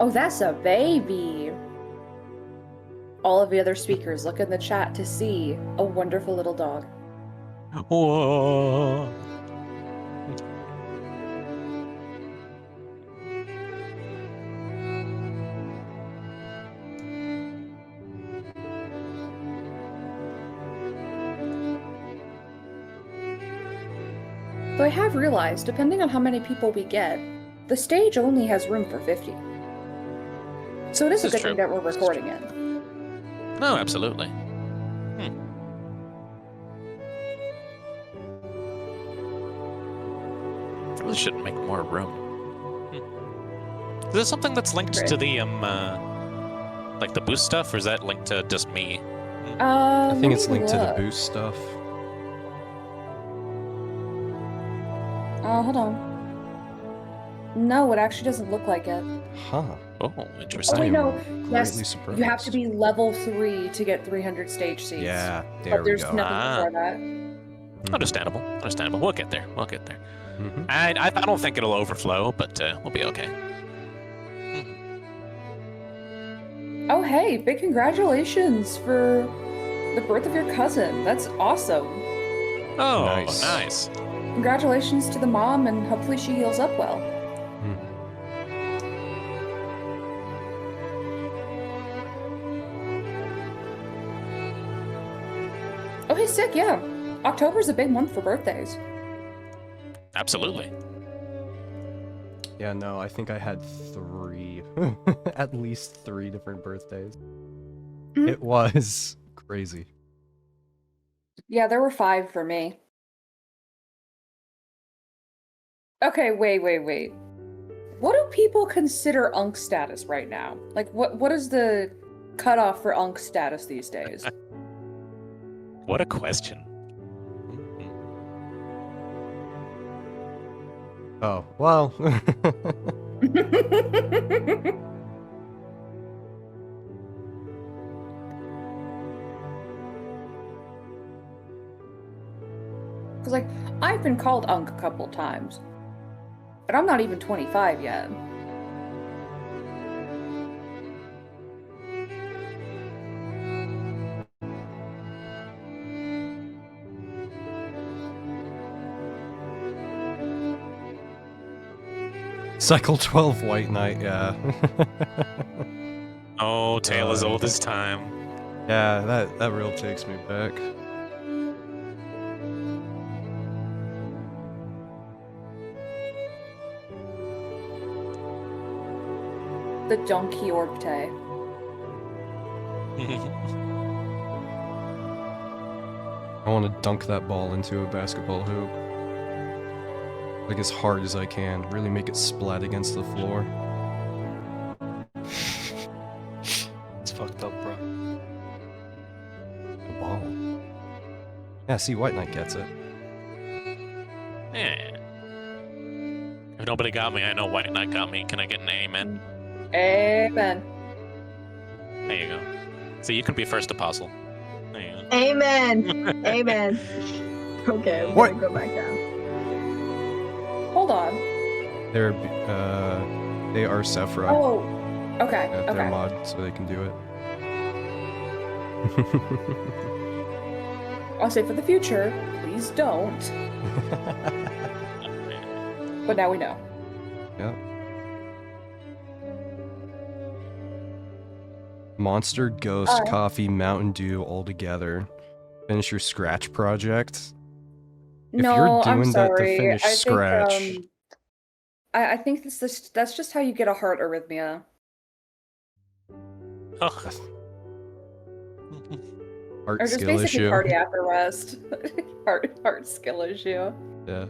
Oh, that's a baby. All of the other speakers look in the chat to see a wonderful little dog. Whoa. Though I have realized, depending on how many people we get, the stage only has room for 50. So it is a good thing that we're recording it. No, absolutely. Really shouldn't make more room. Is this something that's linked to the like the boost stuff, or is that linked to just me? I think it's linked to the boost stuff. Hold on. No, it actually doesn't look like it. Huh. Oh, interesting. Oh, wait, no. Yes, surprised. you have to be level 3 to get 300 stage seats. Yeah, there we go. But there's nothing for that. Understandable. Understandable. We'll get there. We'll get there. I don't think it'll overflow, but we'll be okay. Oh, hey, big congratulations for the birth of your cousin. That's awesome. Oh, nice. Congratulations to the mom, and hopefully she heals up well. Okay, sick, yeah. October's a big month for birthdays. Absolutely. Yeah, no, I think I had 3. At least 3 different birthdays. It was crazy. Yeah, there were 5 for me. Okay, wait. What do people consider UNC status right now? Like, what is the cutoff for UNC status these days? What a question. Oh, well. Because, like, I've been called UNC a couple times. But I'm not even 25 yet. Cycle 12 White Knight, yeah. Oh, tale as old as time. Yeah, that real takes me back. The Donkey Orbte. I want to dunk that ball into a basketball hoop. Like as hard as I can. Really make it splat against the floor. It's fucked up, bro. The ball. Yeah, see, White Knight gets it. Yeah. If nobody got me, I know White Knight got me. Can I get an amen? Amen. There you go. See, you can be first apostle. There you go. Amen. Amen. Okay, I'm gonna go back down. Hold on. They are Sephiroth. Oh, okay. Yeah, okay. they're mod, so they can do it. I'll say for the future, please don't. But now we know. Yep. Monster, Ghost, Coffee, Mountain Dew all together. Finish your Scratch project. If you're doing that to finish Scratch. I think that's just how you get a heart arrhythmia. Oh. Heart or just skill basically issue. cardiac arrest. heart skill issue. Yeah.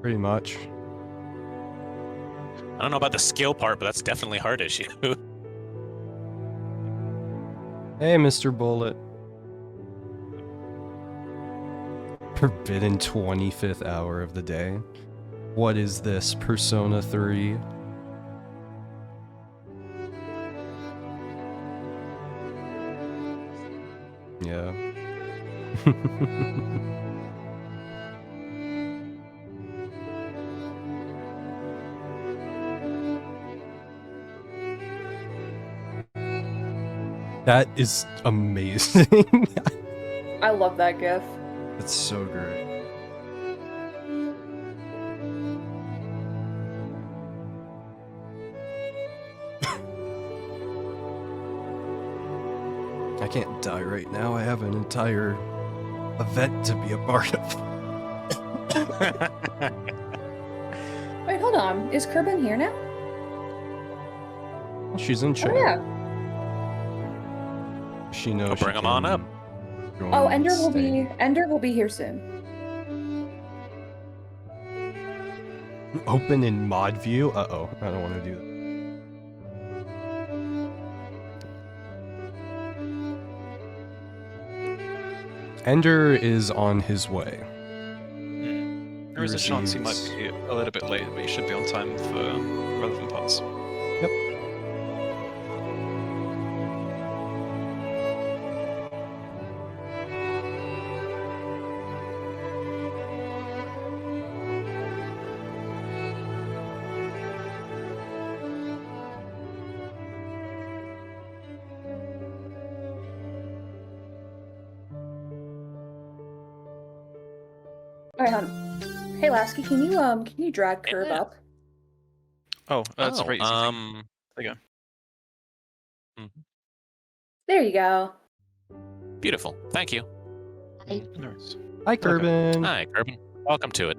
Pretty much. I don't know about the skill part, but that's definitely heart issue. Hey, Mr. Bullet. Forbidden 25th hour of the day. What is this, Persona 3? Yeah. That is amazing. I love that gif. That's so great. I can't die right now. I have an entire event to be a part of. Wait, hold on. Is Kerbin here now? She's in chat. Oh, yeah. She knows. I'll bring she him on can up. join Oh, and stay. Ender will be here soon. Open in mod view? Uh-oh. I don't want to do that. Ender is on his way. There is a chance he might be a little bit late, but he should be on time for relevant parts. Yep. Alright, hon. Hey, Lasky, can you drag Curb Yeah. up? Oh, that's Oh, right. There you go. There you go. Beautiful. Thank you. Nice. Hi, Kerbin. Hi, Kerbin. Welcome to it.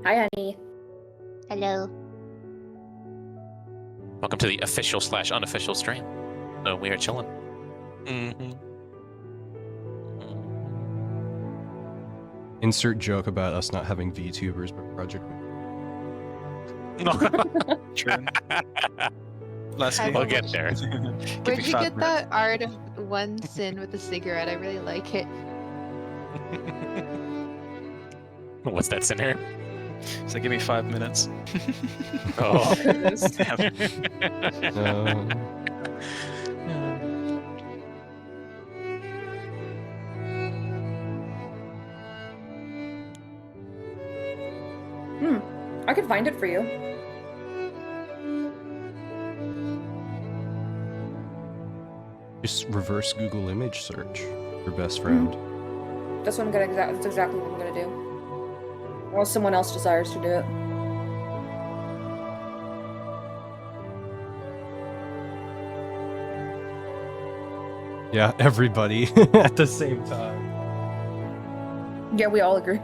Hi, honey. Hello. Welcome to the official/unofficial stream. So we are chilling. Mm-hmm. Insert joke about us not having VTubers, but Project. True. Lastly, We'll get there. Where'd you get that art of one sin with a cigarette? I really like it. What's that in here? So give me 5 minutes. Oh. I could find it for you. Just reverse Google image search your best friend. That's what I'm gonna. That's exactly what I'm gonna do. Unless someone else desires to do it. Yeah, everybody at the same time. Yeah, we all agree.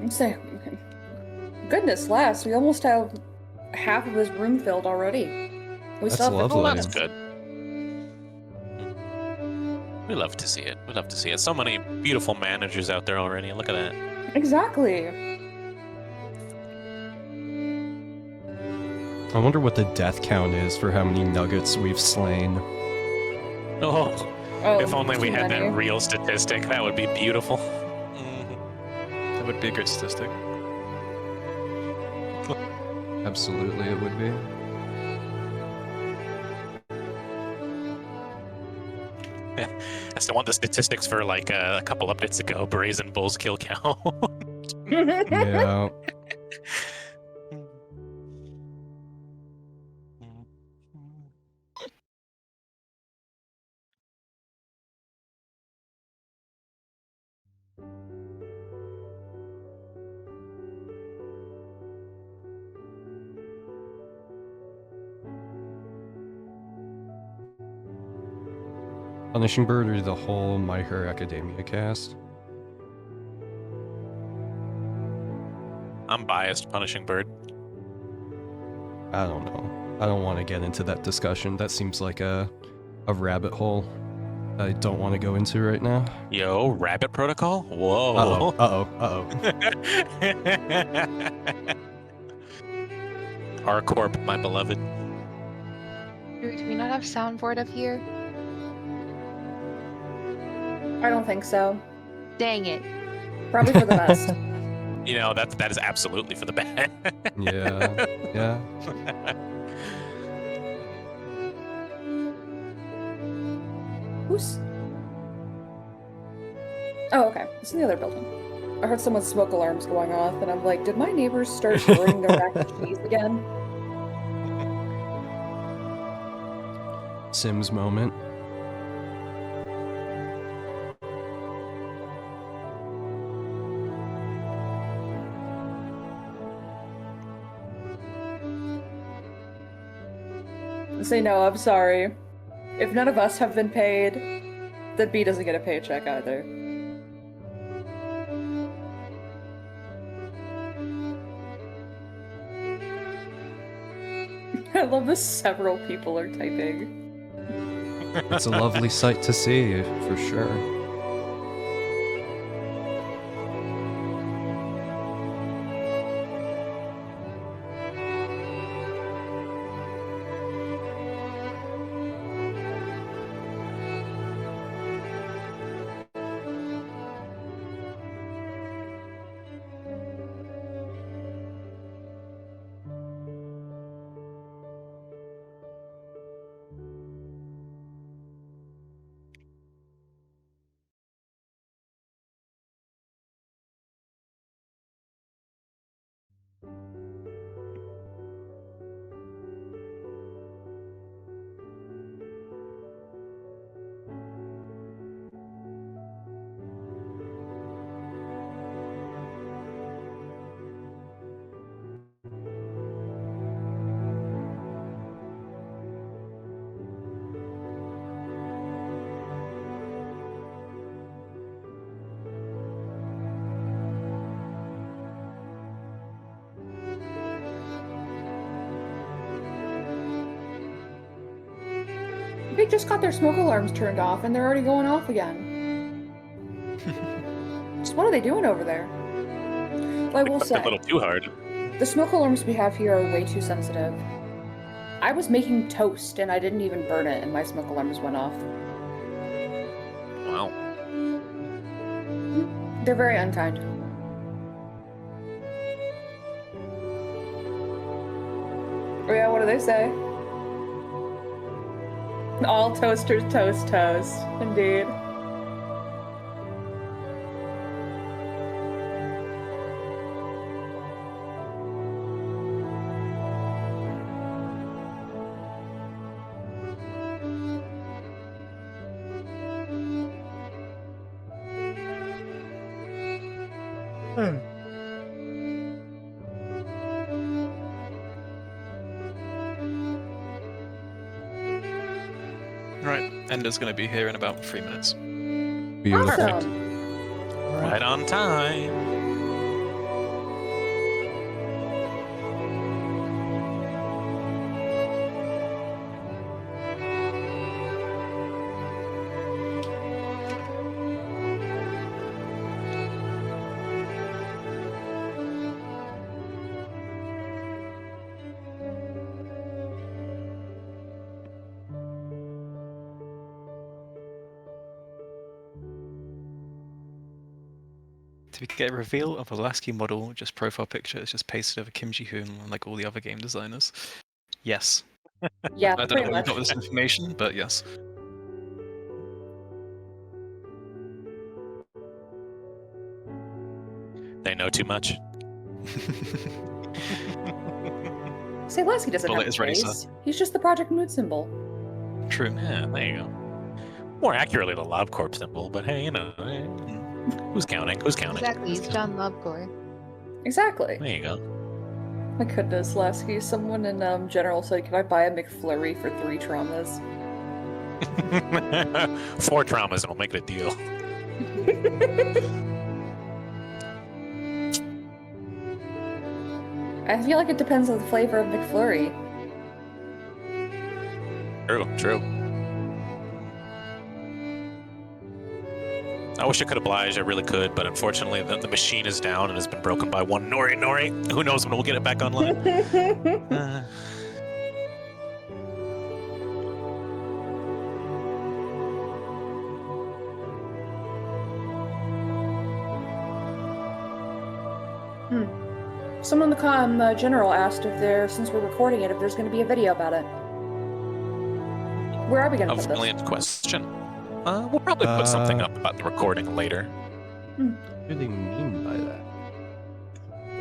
So, goodness, last we almost have half of his room filled already. We That's still have lovely. That's good. We love to see it. We love to see it. So many beautiful managers out there already. Look at that. Exactly. I wonder what the death count is for how many nuggets we've slain. Oh, if only we too had many. that real statistic, that would be beautiful. That would be a good statistic. Absolutely, it would be. I still want the statistics for like a couple updates ago. Brazen Bulls kill count. Yeah. Punishing Bird or the whole My Hero Academia cast? I'm biased, Punishing Bird. I don't know. I don't want to get into that discussion. That seems like a rabbit hole I don't want to go into right now. Yo, Rabbit Protocol? Whoa. Uh-oh, uh-oh, uh-oh. R-Corp, my beloved. Do we not have soundboard up here? I don't think so. Dang it. Probably for the best. You know, that is absolutely for the best. Yeah, yeah. Who's? Oh, okay. It's in the other building. I heard someone's smoke alarms going off, and I'm like, did my neighbors start burning their mac and cheese again? Sims moment. Say no, I'm sorry. If none of us have been paid, then B doesn't get a paycheck either. I love this several people are typing. It's a lovely sight to see, for sure. They just got their smoke alarms turned off and they're already going off again. So what are they doing over there? Well, I will say, a little too hard. the smoke alarms we have here are way too sensitive. I was making toast and I didn't even burn it and my smoke alarms went off. Wow. They're very unkind. Oh yeah, what do they say? All toasters toast toast, indeed. Right, Ender's going to be here in about 3 minutes. Beautiful. Awesome. Right on time. To get a reveal of a Lasky model, just profile picture, it's just pasted over Kim Ji-hoon like all the other game designers. Yes. Yeah, I don't know pretty where you much. got this information, but yes. They know too much. Say Lasky doesn't Bullet have a is ready, face. He's just the Project Mood symbol. True. Yeah, there you go. More accurately, the LobCorp symbol, but hey, you know, who's counting? Who's counting? Exactly, he's John Lovecore. Exactly. There you go. My goodness, Lasky. Someone in General said, "Can I buy a McFlurry for 3 traumas?" 4 traumas and we'll make it a deal. I feel like it depends on the flavor of McFlurry. True. I wish I could oblige, I really could, but unfortunately the machine is down and has been broken by one Nori. Who knows when we'll get it back online? Someone in the General asked if since we're recording it, if there's going to be a video about it. Where are we going to A put this? brilliant question. We'll probably put something up about the recording later. What do they mean by that?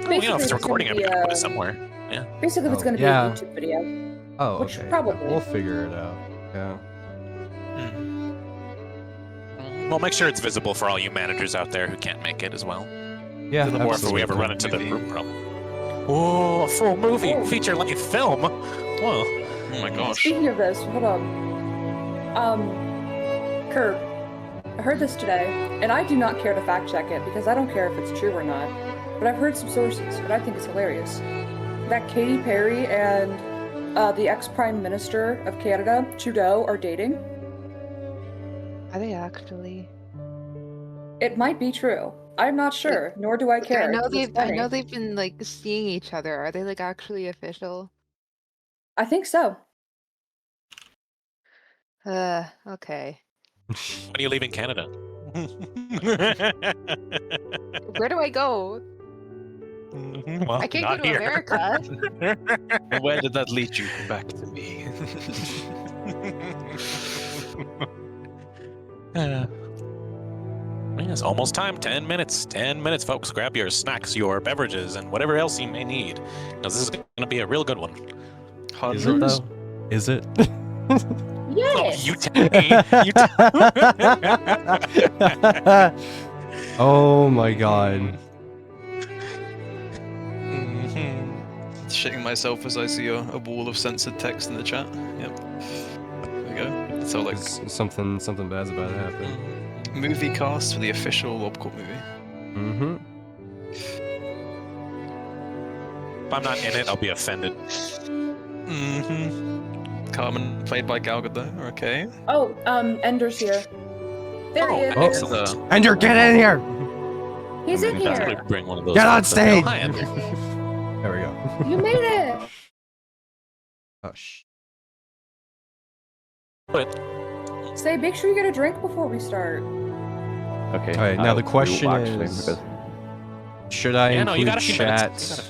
Well, you know, if it's Basically, recording, I'm gonna going to be, put it somewhere. Yeah. Basically, it's Oh, going to yeah. be a YouTube video. Oh, Which okay. probably- We'll figure it out. Yeah. We'll make sure it's visible for all you managers out there who can't make it as well. Yeah, Or if we ever run into the room problem. Oh, a full movie, feature-length film. Whoa. Oh my gosh. Speaking of this, hold on. Kurt, I heard this today, and I do not care to fact check it because I don't care if it's true or not. But I've heard some sources, and I think it's hilarious, that Katy Perry and the ex-Prime Minister of Canada, Trudeau, are dating. Are they actually? It might be true. I'm not sure, nor do I care. I know 'cause it's I funny. know they've been like seeing each other. Are they like actually official? I think so. Okay. When are you leaving Canada? Where do I go? Well, I can't not go to here. America. Well, where did that lead you? Back to me. It's almost time. 10 minutes. 10 minutes, folks. Grab your snacks, your beverages, and whatever else you may need. Because this is going to be a real good one. Hard Is it drugs. though? Is it? Yes! Oh, you tell me. You Oh my god. Shitting myself as I see a wall of censored text in the chat. Yep. There we go. So like Something bad's about to happen. movie cast for the official Lobcourt movie. Mm-hmm. If I'm not in it, I'll be offended. Carmen played by Gal Gadot. Okay. Oh, Ender's here. There he is. Oh. Excellent. Ender, get in here! He's in Definitely here. bring one of those. Get on up. stage! Oh, hi, Ender. There we go. You made it. Oh, sh. Say, make sure you get a drink before we start. Okay. Alright, now the question actually, is, because should I Yeah, no, you include got a few chat? minutes. You got a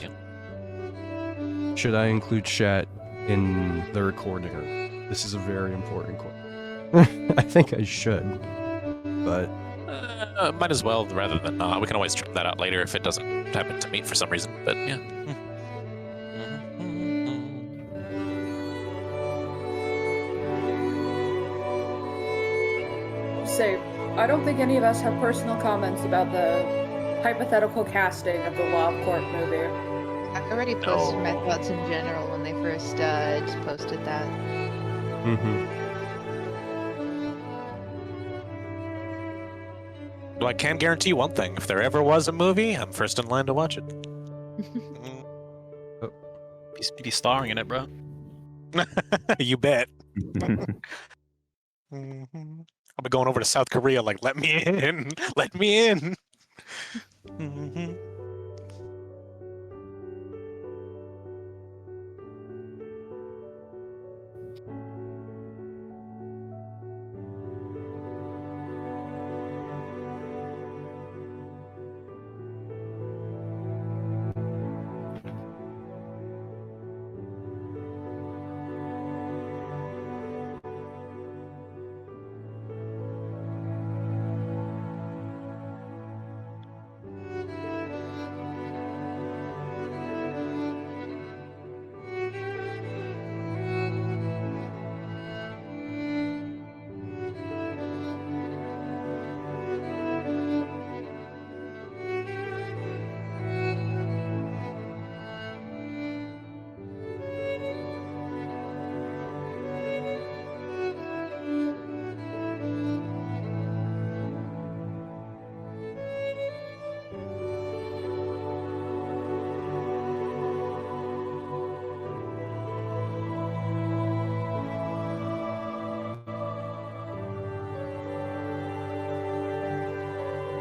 few. Should I include chat in the recording? This is a very important question. I think I should, but Might as well, rather than not. We can always trim that out later if it doesn't happen to meet for some reason. But yeah. Say, I don't think any of us have personal comments about the hypothetical casting of the Lobotomy movie. I've already posted my thoughts in general when they first posted that. Well, I can guarantee one thing. If there ever was a movie, I'm first in line to watch it. Be starring in it, bro. You bet. I'll be going over to South Korea like, let me in. Let me in.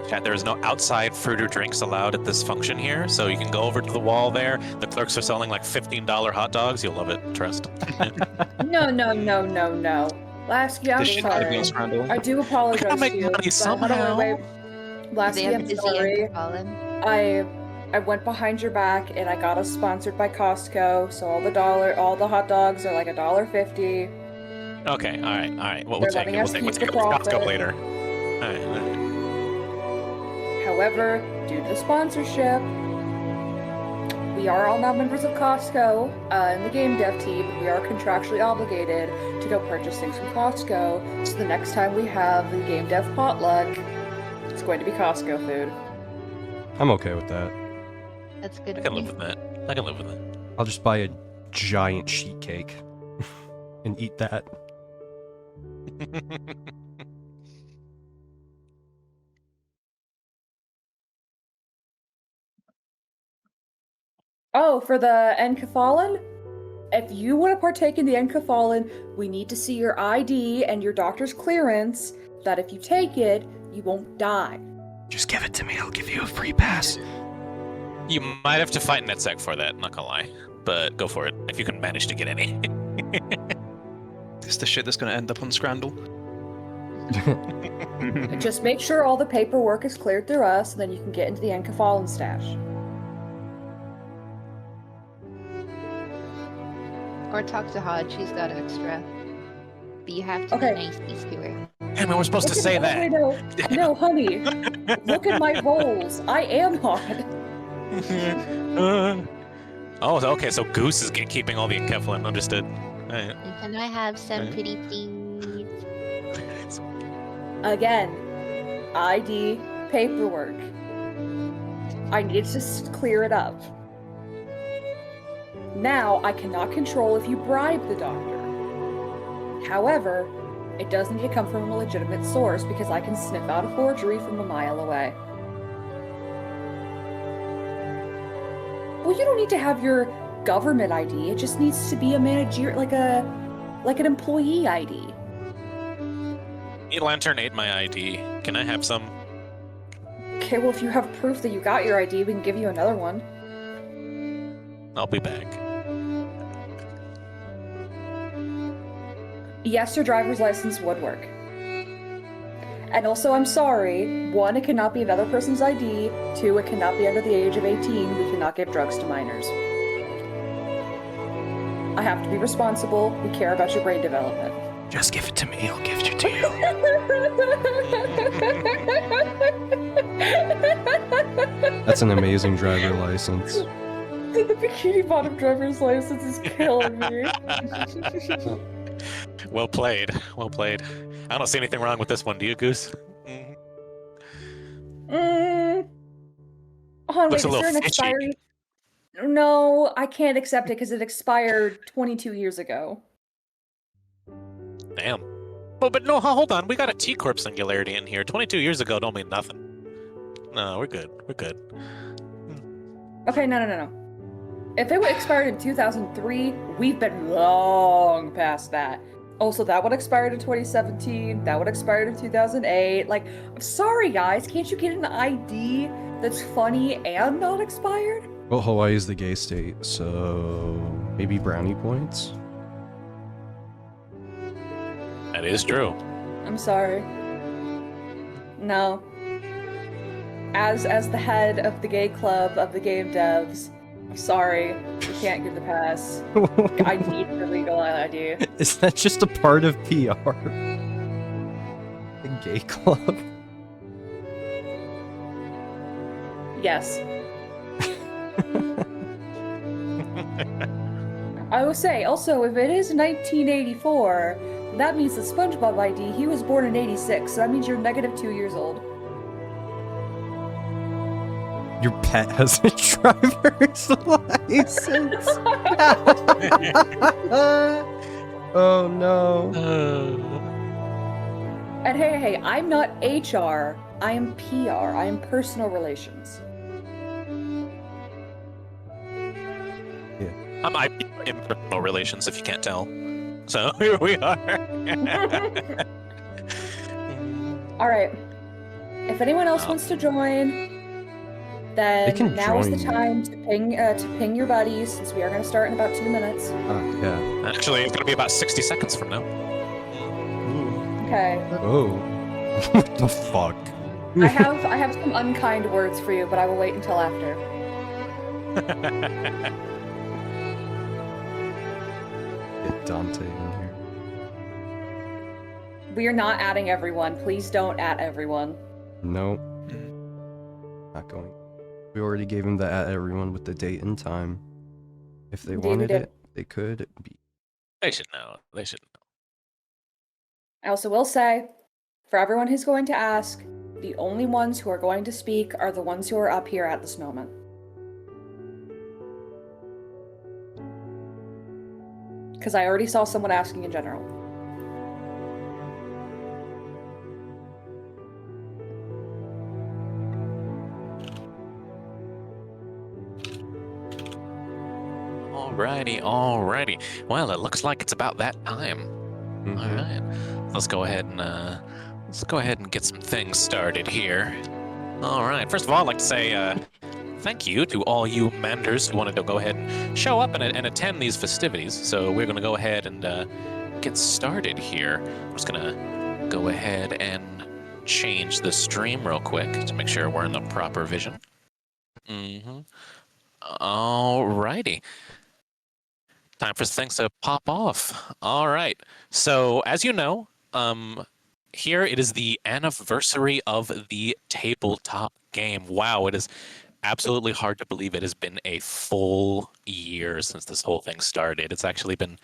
Chat, there is no outside fruit or drinks allowed at this function here, so you can go over to the wall there. The clerks are selling like $15 hot dogs. You'll love it, trust. No. Lasky, I'm This shit could be sorry. on Scramble. I do apologize gotta make to you. money but- somehow. Wait. Lasky, I'm Is he sorry. in Colin? I went behind your back and I got us sponsored by Costco, so all the hot dogs are like $1.50. Okay, all right. Well, They're we'll take letting it. us We'll keep take the it with Costco profit. later. All right. However, due to the sponsorship, we we are all now members of Costco in the game dev team, and we are contractually obligated to go purchase things from Costco. So the next time we have the game dev potluck, it's going to be Costco food. I'm okay with that. That's good. I can live with that. I can live with that. I'll just buy a giant sheet cake and eat that. Oh, for the Enkephalon? If you want to partake in the Enkephalon, we need to see your ID and your doctor's clearance that if you take it, you won't die. Just give it to me. I'll give you a free pass. You might have to fight NetSec for that, not gonna lie. But go for it, if you can manage to get any. This is the shit that's going to end up on Scrandle. Just make sure all the paperwork is cleared through us, and then you can get into the Enkephalon stash. Or talk to Hodge, she's got extra. But you have to be nice to her. Damn, we were supposed to say that. No, honey. Look at my rolls. I am hot. Oh, okay, so Goose is keeping all the Enkephalon, understood. Alright. Can I have some pretty please? Again, ID, paperwork. I need to clear it up. Now, I cannot control if you bribe the doctor. However, it does need to come from a legitimate source because I can sniff out a forgery from a mile away. Well, you don't need to have your government ID. It just needs to be a manager, like an employee ID. Lantern ate my ID. Can I have some? Okay, well, if you have proof that you got your ID, we can give you another one. I'll be back. Yes, your driver's license would work. And also, I'm sorry, 1, it cannot be another person's ID, 2, it cannot be under the age of 18, we cannot give drugs to minors. I have to be responsible, we care about your brain development. Just give it to me, I'll give it to you. That's an amazing driver license. The bikini bottom driver's license is killing me. Well played. Well played. I don't see anything wrong with this one, do you, Goose? Hold on, Looks wait, a is there an little fishy. expiry? No, I can't accept it because it expired 22 years ago. Damn. But no, hold on. We got a T-Corp singularity in here. 22 years ago don't mean nothing. No, we're good. We're good. Okay, no. If it expired in 2003, we've been long past that. Also, that one expired in 2017. That one expired in 2008. Like, I'm sorry, guys. Can't you get an ID that's funny and not expired? Well, Hawaii is the gay state, so maybe brownie points? That is true. I'm sorry. No. As the head of the gay club of the game devs, I'm sorry. We can't give the pass. I need the legal ID. Is that just a part of PR? The gay club? Yes. I will say, also, if it is 1984, that means the SpongeBob ID, he was born in 86, so that means you're negative 2 years old. Your pet has a driver's license. Oh no. And hey, I'm not HR, I am PR, I am personal relations. I'm in personal relations, if you can't tell. So here we are. Alright. If anyone else wants to join, then now is the time to ping your buddies, since we are going to start in about 2 minutes. Yeah. Actually, it's going to be about 60 seconds from now. Okay. Oh. What the fuck? I have some unkind words for you, but I will wait until after. Get Dante in here. We are not adding everyone. Please don't add everyone. No. Not going. We already gave him that at everyone with the date and time. If they Indeed, we wanted did. it, they could be. They should know. They should know. I also will say, for everyone who's going to ask, the only ones who are going to speak are the ones who are up here at this moment. Because I already saw someone asking in general. Alrighty. Well, it looks like it's about that time. Mhm. All right, let's go ahead and get some things started here. All right. First of all, I'd like to say thank you to all you Manders who wanted to go ahead and show up and attend these festivities. So we're going to go ahead and get started here. I'm just going to go ahead and change the stream real quick to make sure we're in the proper vision. Alrighty. Time for things to pop off. All right. So as you know, here it is the anniversary of the tabletop game. Wow, it is absolutely hard to believe it has been a full year since this whole thing started. It's actually been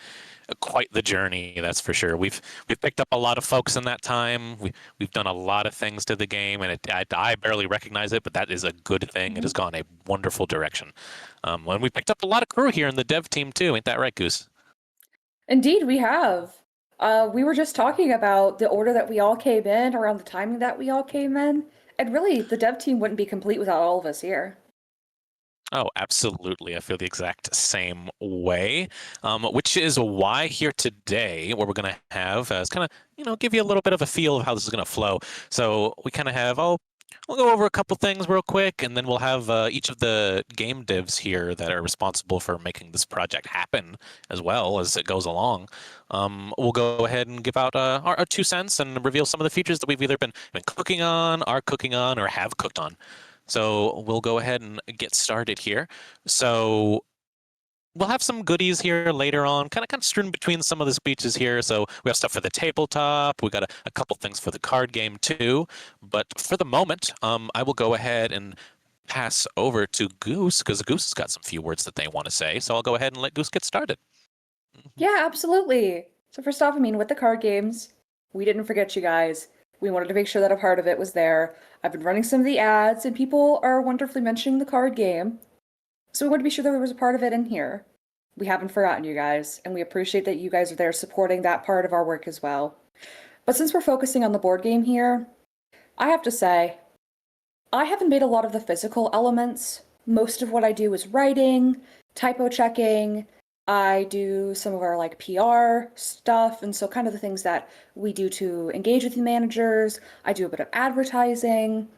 quite the journey, that's for sure. We've picked up a lot of folks in that time. We've done a lot of things to the game, and I barely recognize it, but that is a good thing. It has gone a wonderful direction. And we picked up a lot of crew here in the dev team too. Ain't that right, Goose? Indeed, we have. We were just talking about the order that we all came in, around the timing that we all came in, and really, the dev team wouldn't be complete without all of us here. Oh, absolutely. I feel the exact same way, which is why here today, what we're going to have is kind of, give you a little bit of a feel of how this is going to flow. So we kind of have, we'll go over a couple things real quick, and then we'll have each of the game devs here that are responsible for making this project happen as well as it goes along. We'll go ahead and give out our 2 cents and reveal some of the features that we've either been cooking on, are cooking on, or have cooked on. So we'll go ahead and get started here. So we'll have some goodies here later on, kind of strewn between some of the speeches here. So we have stuff for the tabletop. We got a couple things for the card game too. But for the moment, I will go ahead and pass over to Goose, because Goose has got some few words that they want to say. So I'll go ahead and let Goose get started. Yeah, absolutely. So first off, with the card games, we didn't forget you guys. We wanted to make sure that a part of it was there. I've been running some of the ads, and people are wonderfully mentioning the card game. So we wanted to be sure that there was a part of it in here. We haven't forgotten you guys, and we appreciate that you guys are there supporting that part of our work as well. But since we're focusing on the board game here, I have to say, I haven't made a lot of the physical elements. Most of what I do is writing, typo checking. I do some of our PR stuff, and so kind of the things that we do to engage with the managers. I do a bit of advertising.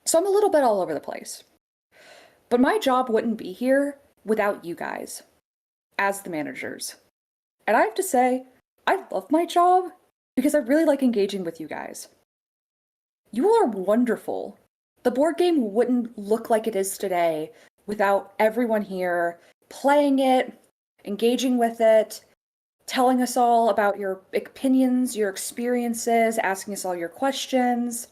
So I'm a little bit all over the place. But my job wouldn't be here without you guys, as the managers. And I have to say, I love my job because I really like engaging with you guys. You all are wonderful. The board game wouldn't look like it is today without everyone here playing it, engaging with it, telling us all about your opinions, your experiences, asking us all your questions.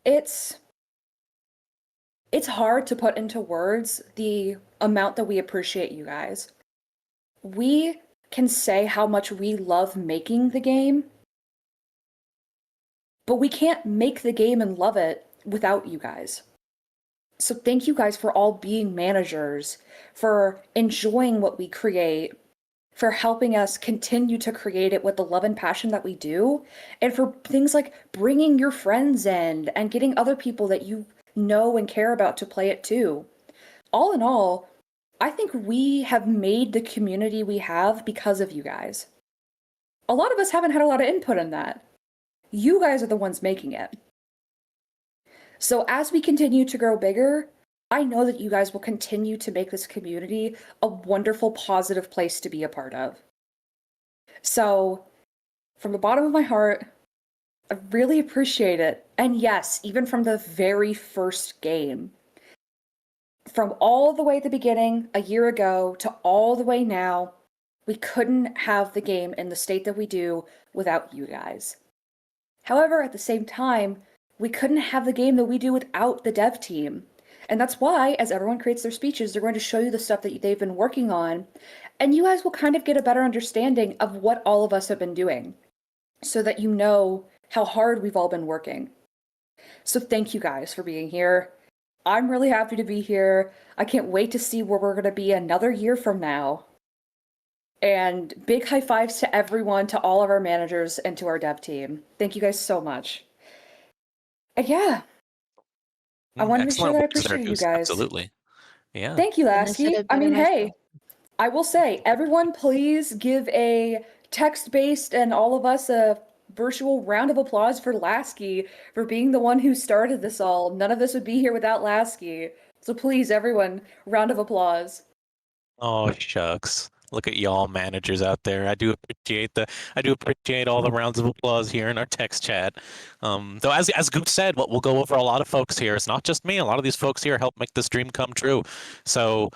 It's hard to put into words the amount that we appreciate you guys. We can say how much we love making the game, but we can't make the game and love it without you guys. So thank you guys for all being managers, for enjoying what we create, for helping us continue to create it with the love and passion that we do, and for things like bringing your friends in and getting other people that you know and care about to play it too. All in all, I think we have made the community we have because of you guys. A lot of us haven't had a lot of input in that. You guys are the ones making it. So as we continue to grow bigger, I know that you guys will continue to make this community a wonderful, positive place to be a part of. So, from the bottom of my heart, I really appreciate it. And yes, even from the very first game, from all the way at the beginning, a year ago, to all the way now, we couldn't have the game in the state that we do without you guys. However, at the same time, we couldn't have the game that we do without the dev team. And that's why, as everyone creates their speeches, they're going to show you the stuff that they've been working on, and you guys will kind of get a better understanding of what all of us have been doing, so that you know how hard we've all been working. So thank you guys for being here. I'm really happy to be here. I can't wait to see where we're going to be another year from now. And big high fives to everyone, to all of our managers, and to our dev team. Thank you guys so much. And yeah, I wanted to show that I appreciate you guys. Absolutely. Yeah. Thank you, Couldn't have said Lasky. it I better mean, hey, myself. I will say, everyone please give a text-based and all of us a virtual round of applause for Lasky for being the one who started this all. None of this would be here without Lasky. So please, everyone, round of applause. Oh, shucks. Look at y'all managers out there. I do appreciate all the rounds of applause here in our text chat. Though as Goop said, we'll go over a lot of folks here. It's not just me. A lot of these folks here help make this dream come true. So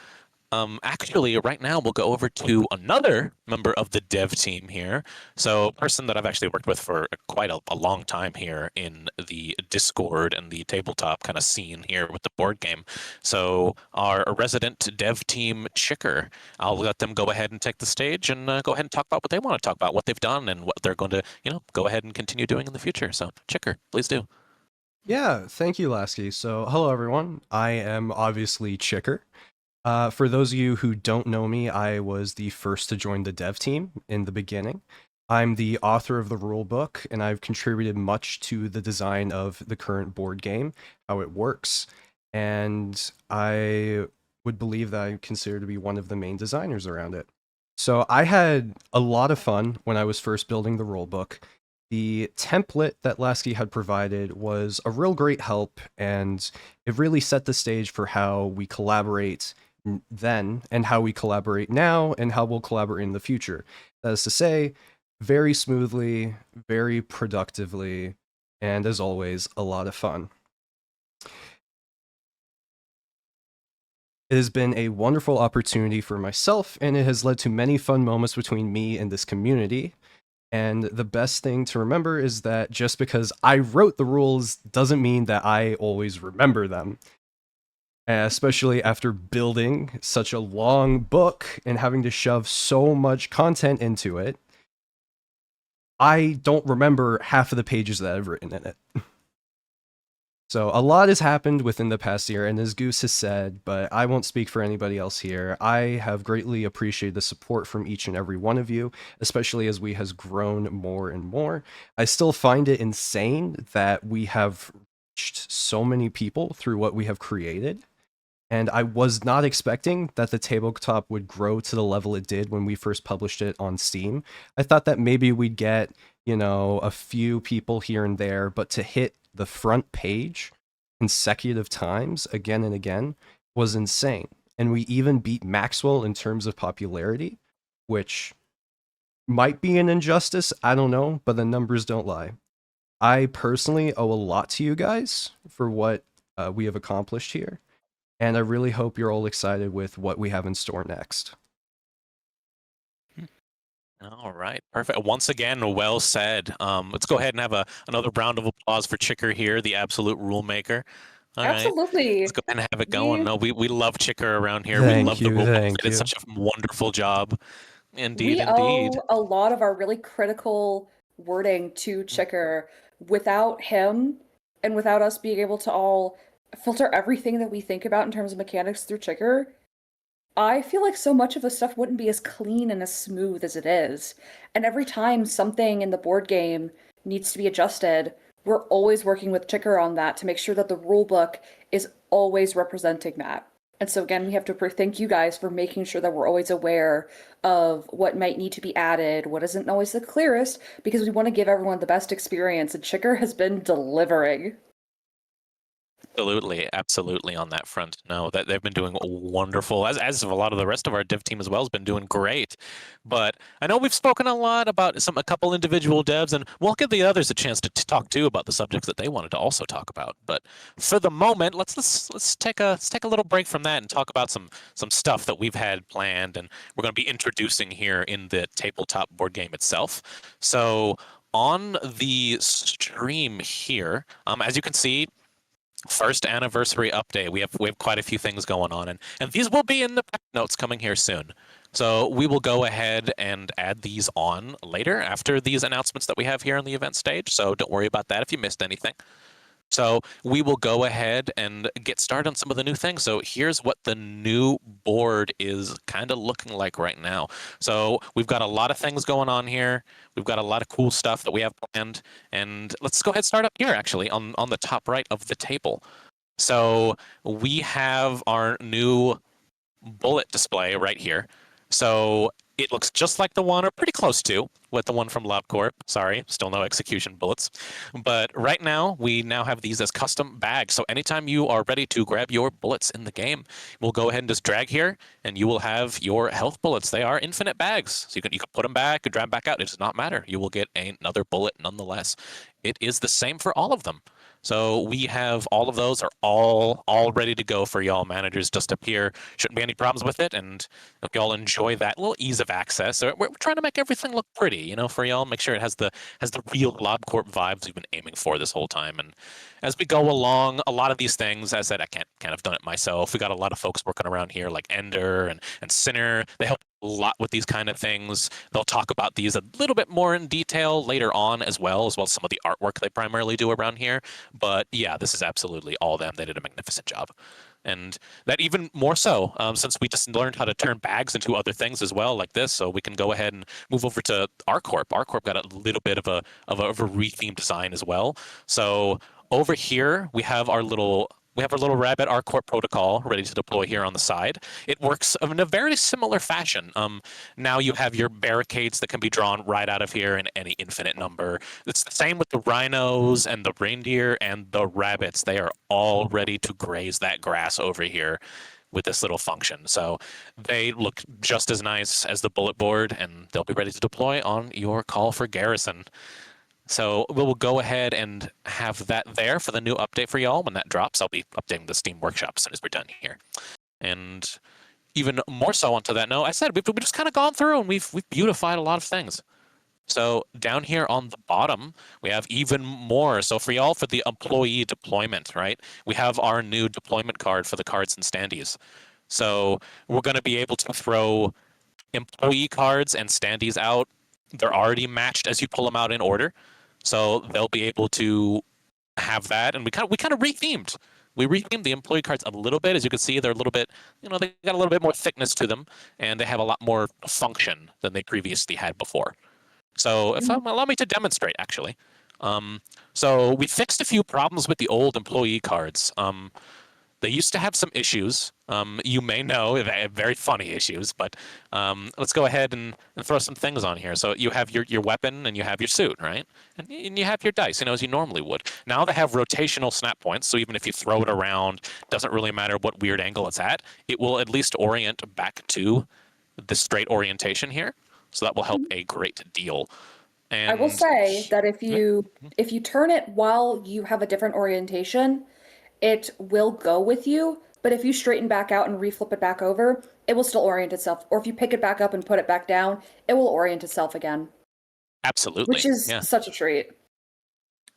actually, right now we'll go over to another member of the dev team here. So a person that I've actually worked with for quite a long time here in the Discord and the tabletop kind of scene here with the board game. So our resident dev team, Chicker, I'll let them go ahead and take the stage and go ahead and talk about what they want to talk about, what they've done, and what they're going to, go ahead and continue doing in the future. So Chicker, please do. Yeah, thank you, Lasky. So, hello, everyone. I am obviously Chicker. For those of you who don't know me, I was the first to join the dev team in the beginning. I'm the author of the rulebook, and I've contributed much to the design of the current board game, how it works, and I would believe that I'm considered to be one of the main designers around it. So I had a lot of fun when I was first building the rulebook. The template that Lasky had provided was a real great help, and it really set the stage for how we collaborate then and how we collaborate now and how we'll collaborate in the future. That is to say, very smoothly, very productively, and as always, a lot of fun. It has been a wonderful opportunity for myself, and it has led to many fun moments between me and this community. And the best thing to remember is that just because I wrote the rules doesn't mean that I always remember them. Especially after building such a long book and having to shove so much content into it, I don't remember half of the pages that I've written in it. So a lot has happened within the past year, and as Goose has said, but I won't speak for anybody else here, I have greatly appreciated the support from each and every one of you, especially as we has grown more and more. I still find it insane that we have reached so many people through what we have created. And I was not expecting that the tabletop would grow to the level it did when we first published it on Steam. I thought that maybe we'd get, a few people here and there, but to hit the front page consecutive times again and again was insane. And we even beat Maxwell in terms of popularity, which might be an injustice, I don't know, but the numbers don't lie. I personally owe a lot to you guys for what we have accomplished here. And I really hope you're all excited with what we have in store next. All right, perfect. Once again, well said. Let's go ahead and have another round of applause for Chicker here, the absolute rule maker. All Absolutely. right. Let's go ahead and have it going. No, we love Chicker around here. Thank we love you, the rule. thank Did you. such a wonderful job. Indeed, we indeed. owe a lot of our really critical wording to Chicker. Without him, and without us being able to all filter everything that we think about in terms of mechanics through Chicker, I feel like so much of the stuff wouldn't be as clean and as smooth as it is. And every time something in the board game needs to be adjusted, we're always working with Chicker on that to make sure that the rulebook is always representing that. And so again, we have to thank you guys for making sure that we're always aware of what might need to be added, what isn't always the clearest, because we want to give everyone the best experience, and Chicker has been delivering. Absolutely on that front. No, that they've been doing wonderful, as a lot of the rest of our dev team as well has been doing great. But I know we've spoken a lot about a couple individual devs, and we'll give the others a chance to talk too about the subjects that they wanted to also talk about. But for the moment, let's take a little break from that and talk about some stuff that we've had planned, and we're going to be introducing here in the tabletop board game itself. So on the stream here, as you can see, first anniversary update. We have quite a few things going on, and these will be in the notes coming here soon. So we will go ahead and add these on later after these announcements that we have here on the event stage. So don't worry about that if you missed anything. So we will go ahead and get started on some of the new things. So here's what the new board is kind of looking like right now. So we've got a lot of things going on here. We've got a lot of cool stuff that we have planned. And let's go ahead and start up here, actually, on the top right of the table. So we have our new bullet display right here. So it looks just like the one, or pretty close to, with the one from LabCorp. Sorry, still no execution bullets. But right now, we now have these as custom bags. So anytime you are ready to grab your bullets in the game, we'll go ahead and just drag here, and you will have your health bullets. They are infinite bags. So you can put them back and drag them back out. It does not matter. You will get another bullet nonetheless. It is the same for all of them. So we have all of those are all ready to go for y'all managers just up here. Shouldn't be any problems with it. And if y'all enjoy that little ease of access, we're trying to make everything look pretty, you know, for y'all. Make sure it has the real LobCorp vibes we've been aiming for this whole time. And as we go along, a lot of these things, as I said, I can't have done it myself. We got a lot of folks working around here like Ender and Sinner. They help a lot with these kind of things. They'll talk about these a little bit more in detail later on as well as some of the artwork they primarily do around here. But yeah, this is absolutely all them. They did a magnificent job. And that even more so, since we just learned how to turn bags into other things as well, like this, so we can go ahead and move over to ArcCorp. ArcCorp got a little bit of a rethemed design as well. So over here we have our little rabbit ArcCorp protocol ready to deploy here on the side. It works in a very similar fashion. Now you have your barricades that can be drawn right out of here in any infinite number. It's the same with the rhinos and the reindeer and the rabbits. They are all ready to graze that grass over here with this little function. So they look just as nice as the bullet board, and they'll be ready to deploy on your call for garrison. So we'll go ahead and have that there for the new update for y'all. When that drops, I'll be updating the Steam Workshop as soon as we're done here. And even more so onto that note, I said we've just kind of gone through and we've beautified a lot of things. So down here on the bottom, we have even more. So for y'all, for the employee deployment, right? We have our new deployment card for the cards and standees. So we're going to be able to throw employee cards and standees out. They're already matched as you pull them out in order. So they'll be able to have that, and we kind of rethemed. We rethemed the employee cards a little bit. As you can see, they're a little bit, they got a little bit more thickness to them, and they have a lot more function than they previously had before. So if allow me to demonstrate, actually. So we fixed a few problems with the old employee cards. They used to have some issues. You may know, very funny issues, but let's go ahead and throw some things on here. So you have your weapon and you have your suit, right? And you have your dice, as you normally would. Now they have rotational snap points, so even if you throw it around, doesn't really matter what weird angle it's at, it will at least orient back to the straight orientation here. So that will help a great deal. And I will say that if you turn it while you have a different orientation, it will go with you, but if you straighten back out and reflip it back over, it will still orient itself. Or if you pick it back up and put it back down, it will orient itself again. Absolutely. Which is such a treat.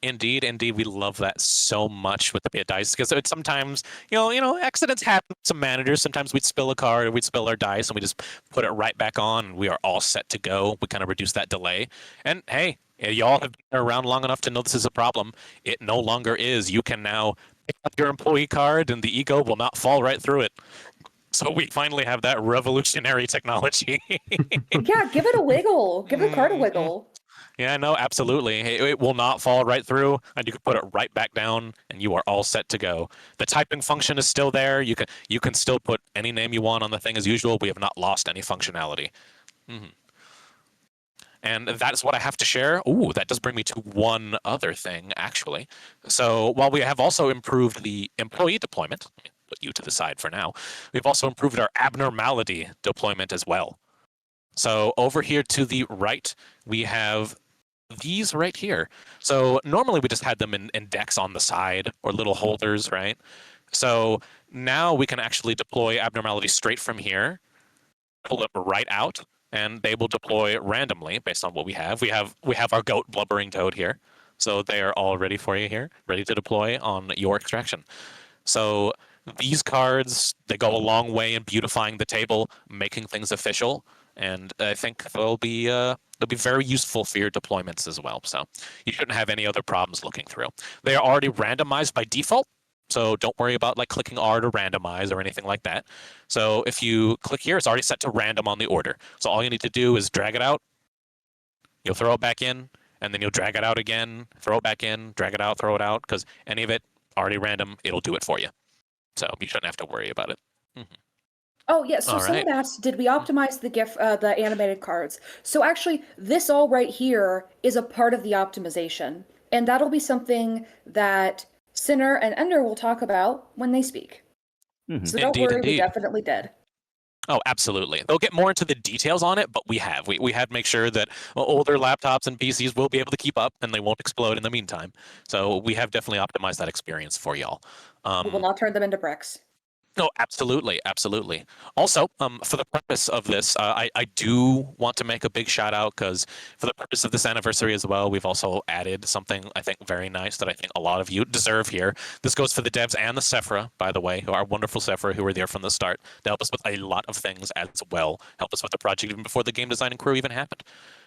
Indeed, we love that so much with the bit dice, because it's sometimes, accidents happen. Some managers, sometimes we'd spill a card or we'd spill our dice and we just put it right back on and we are all set to go. We kind of reduce that delay. And hey, y'all have been around long enough to know this is a problem. It no longer is. You can now pick up your employee card and the ego will not fall right through it. So we finally have that revolutionary technology. Yeah, give it a wiggle. Give the card a wiggle. Yeah, no, absolutely. It will not fall right through, and you can put it right back down, and you are all set to go. The typing function is still there. You can still put any name you want on the thing as usual. We have not lost any functionality. And that's what I have to share. Ooh, that does bring me to one other thing, actually. So while we have also improved the employee deployment, let me put you to the side for now, we've also improved our abnormality deployment as well. So over here to the right, we have these right here. So normally we just had them in decks on the side or little holders, right? So now we can actually deploy abnormality straight from here, pull it right out, and they will deploy randomly based on what we have. We have our goat blubbering toad here, so they are all ready for you here, ready to deploy on your extraction. So these cards, they go a long way in beautifying the table, making things official, and I think they'll be very useful for your deployments as well. So you shouldn't have any other problems looking through. They are already randomized by default, so don't worry about like clicking R to randomize or anything like that. So if you click here, it's already set to random on the order. So all you need to do is drag it out, you'll throw it back in, and then you'll drag it out again, throw it back in, drag it out, throw it out, because any of it already random, it'll do it for you. So you shouldn't have to worry about it. Oh, yeah. So All someone right. asked, did we optimize the animated cards? So actually, this all right here is a part of the optimization, and that'll be something that Sinner and Ender will talk about when they speak. So don't Indeed, worry, we indeed. definitely did. Oh, absolutely. They'll get more into the details on it, but we have to make sure that older laptops and PCs will be able to keep up and they won't explode in the meantime. So we have definitely optimized that experience for y'all. We will not turn them into bricks. No, absolutely, absolutely. Also, for the purpose of this, I do want to make a big shout out because for the purpose of this anniversary as well, we've also added something I think very nice that I think a lot of you deserve here. This goes for the devs and the Sephra, by the way, who are wonderful Sephra who were there from the start to help us with a lot of things as well, help us with the project even before the game design and crew even happened.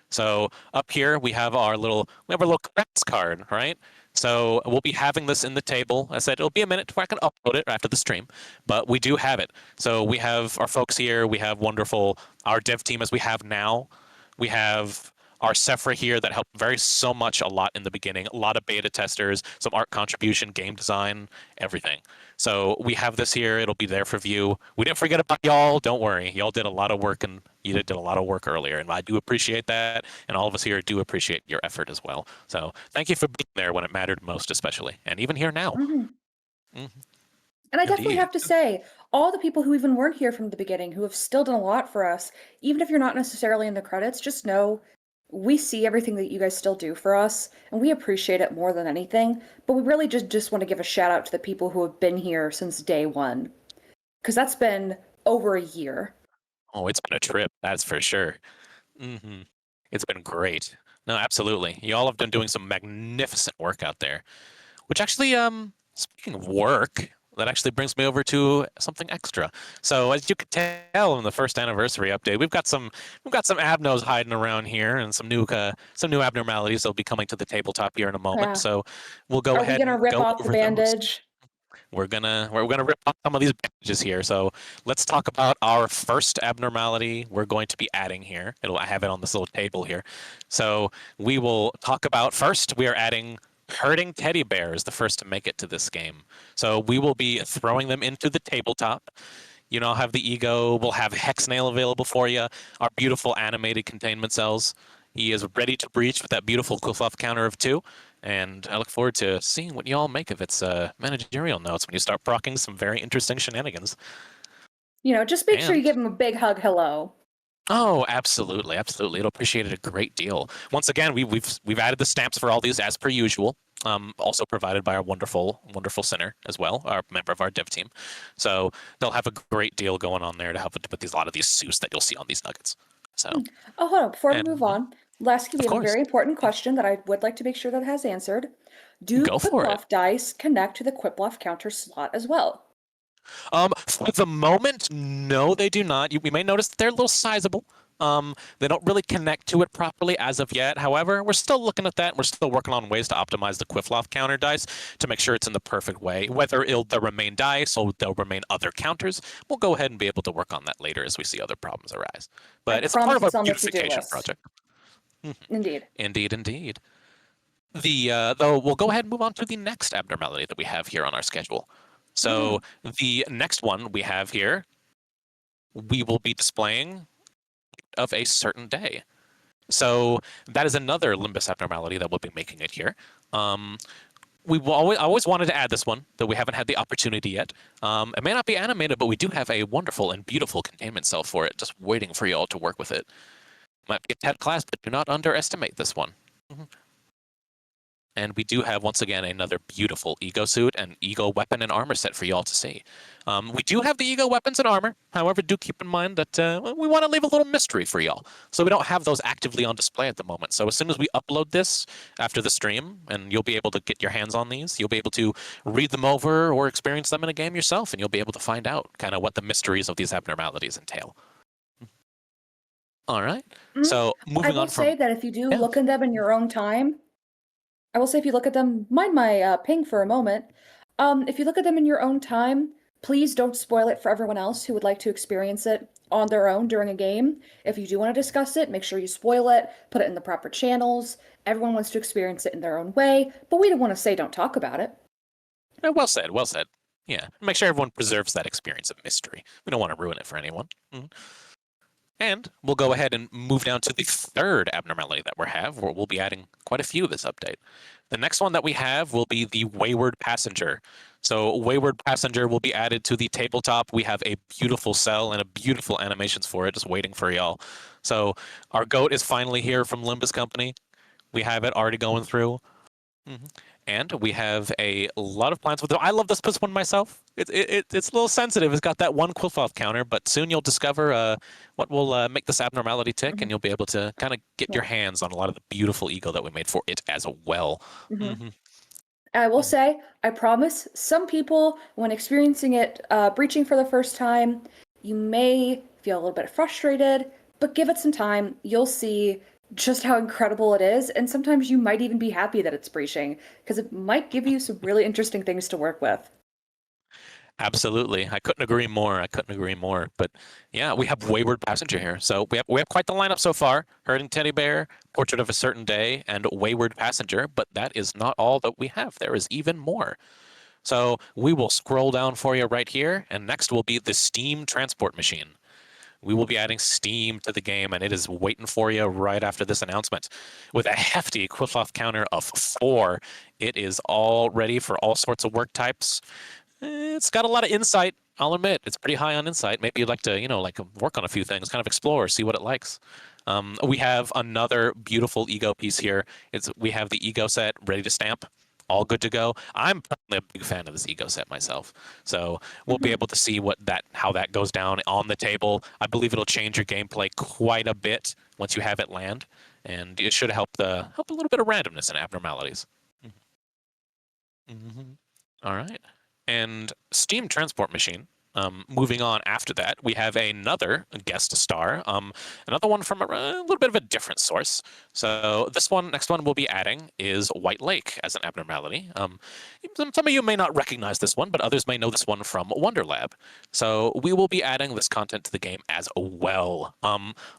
So up here we have our little credits card, right? So we'll be having this in the table. I said it'll be a minute before I can upload it after the stream, but we do have it. So we have our folks here. We have our dev team as we have now. We have our Sephra here that helped so much a lot in the beginning. A lot of beta testers, some art contribution, game design, everything. So we have this here. It'll be there for view. We didn't forget about y'all. Don't worry. Y'all did a lot of work and you did a lot of work earlier, and I do appreciate that. And all of us here do appreciate your effort as well. So thank you for being there when it mattered most, especially, and even here now. Mm-hmm. Mm-hmm. And I definitely Indeed. have to say, all the people who even weren't here from the beginning, who have still done a lot for us, even if you're not necessarily in the credits, just know we see everything that you guys still do for us, and we appreciate it more than anything. But we really just want to give a shout out to the people who have been here since day one, because that's been over a year. Oh, it's been a trip, that's for sure. It's been great. No, absolutely. Y'all have been doing some magnificent work out there. Which actually, speaking of work, that actually brings me over to something extra. So as you could tell in the first anniversary update, we've got some abnos hiding around here, and some new abnormalities that'll be coming to the tabletop here in a moment. Yeah. So we'll go Are we ahead gonna and rip go off the over those. bandage? We're gonna rip off some of these bandages here. So let's talk about our first abnormality we're going to be adding here. I have it on this little table here. So we will talk about first. We are adding herding teddy bears, the first to make it to this game. So we will be throwing them into the tabletop. You know, have the ego. We'll have Hexnail available for you. Our beautiful animated containment cells. He is ready to breach with that beautiful Qufluff counter of 2. And I look forward to seeing what y'all make of its managerial notes when you start procking some very interesting shenanigans. You know, just make sure you give him a big hug hello. Oh, absolutely, absolutely. It'll appreciate it a great deal. Once again, we've added the stamps for all these as per usual. Also provided by our wonderful Sinner as well, our member of our dev team. So they'll have a great deal going on there to help with a lot of these suits that you'll see on these nuggets. So. Oh, hold on. Before we move on, Lasky, we have a very important question that I would like to make sure that has answered. Do Qufluff dice connect to the Qufluff counter slot as well? For the moment, no, they do not. We may notice that they're a little sizable. They don't really connect to it properly as of yet. However, we're still looking at that. We're still working on ways to optimize the Qufluff counter dice to make sure it's in the perfect way. Whether they'll remain dice or they'll remain other counters, we'll go ahead and be able to work on that later as we see other problems arise. But it's part of our beautification project. Indeed. Indeed. Though we'll go ahead and move on to the next abnormality that we have here on our schedule. So the next one we have here, we will be displaying of a certain day. So that is another Limbus abnormality that we'll be making it here. We've always wanted to add this one, though we haven't had the opportunity yet. It may not be animated, but we do have a wonderful and beautiful containment cell for it, just waiting for you all to work with it. Might be a TED class, but do not underestimate this one. And we do have, once again, another beautiful ego suit and ego weapon and armor set for y'all to see. We do have the ego weapons and armor. However, do keep in mind that we want to leave a little mystery for y'all. So we don't have those actively on display at the moment. So as soon as we upload this after the stream, and you'll be able to get your hands on these, you'll be able to read them over or experience them in a game yourself, and you'll be able to find out kind of what the mysteries of these abnormalities entail. All right. Mhm. So moving I will on from... say that if you do Yeah. look at them in your own time, I will say if you look at them, mind my ping for a moment. If you look at them in your own time, please don't spoil it for everyone else who would like to experience it on their own during a game. If you do want to discuss it, make sure you spoil it, put it in the proper channels. Everyone wants to experience it in their own way, but we don't want to say don't talk about it. Well said, well said. Yeah, make sure everyone preserves that experience of mystery. We don't want to ruin it for anyone. And we'll go ahead and move down to the third abnormality that we have, where we'll be adding quite a few this update. The next one that we have will be the Wayward Passenger. So Wayward Passenger will be added to the tabletop. We have a beautiful cell and a beautiful animations for it, just waiting for y'all. So our goat is finally here from Limbus Company. We have it already going through. And we have a lot of plans with it. I love this one myself. It's a little sensitive. It's got that one quill-off counter, but soon you'll discover what will make this abnormality tick, and you'll be able to kind of get your hands on a lot of the beautiful ego that we made for it as well. I will say, I promise, some people, when experiencing it, breaching for the first time, you may feel a little bit frustrated, but give it some time. You'll see just how incredible it is, and sometimes you might even be happy that it's breaching, because it might give you some really interesting things to work with. Absolutely. I couldn't agree more. I couldn't agree more. But yeah, we have Wayward Passenger here. So we have quite the lineup so far. Herding Teddy Bear, Portrait of a Certain Day, and Wayward Passenger. But that is not all that we have. There is even more. So we will scroll down for you right here. And next will be the Steam Transport Machine. We will be adding Steam to the game, and it is waiting for you right after this announcement. With a hefty quiff-off counter of 4, it is all ready for all sorts of work types. It's got a lot of insight, I'll admit. It's pretty high on insight. Maybe you'd like to, work on a few things, kind of explore, see what it likes. We have another beautiful ego piece here. We have the ego set ready to stamp. All good to go. I'm personally a big fan of this ego set myself, so we'll be able to see how that goes down on the table. I believe it'll change your gameplay quite a bit once you have it land, and it should help a little bit of randomness and abnormalities. All right, and Steam Transport Machine. Moving on after that, we have another guest star, another one from a little bit of a different source. So next one we'll be adding is White Lake as an abnormality. Some of you may not recognize this one, but others may know this one from Wonder Lab. So we will be adding this content to the game as well.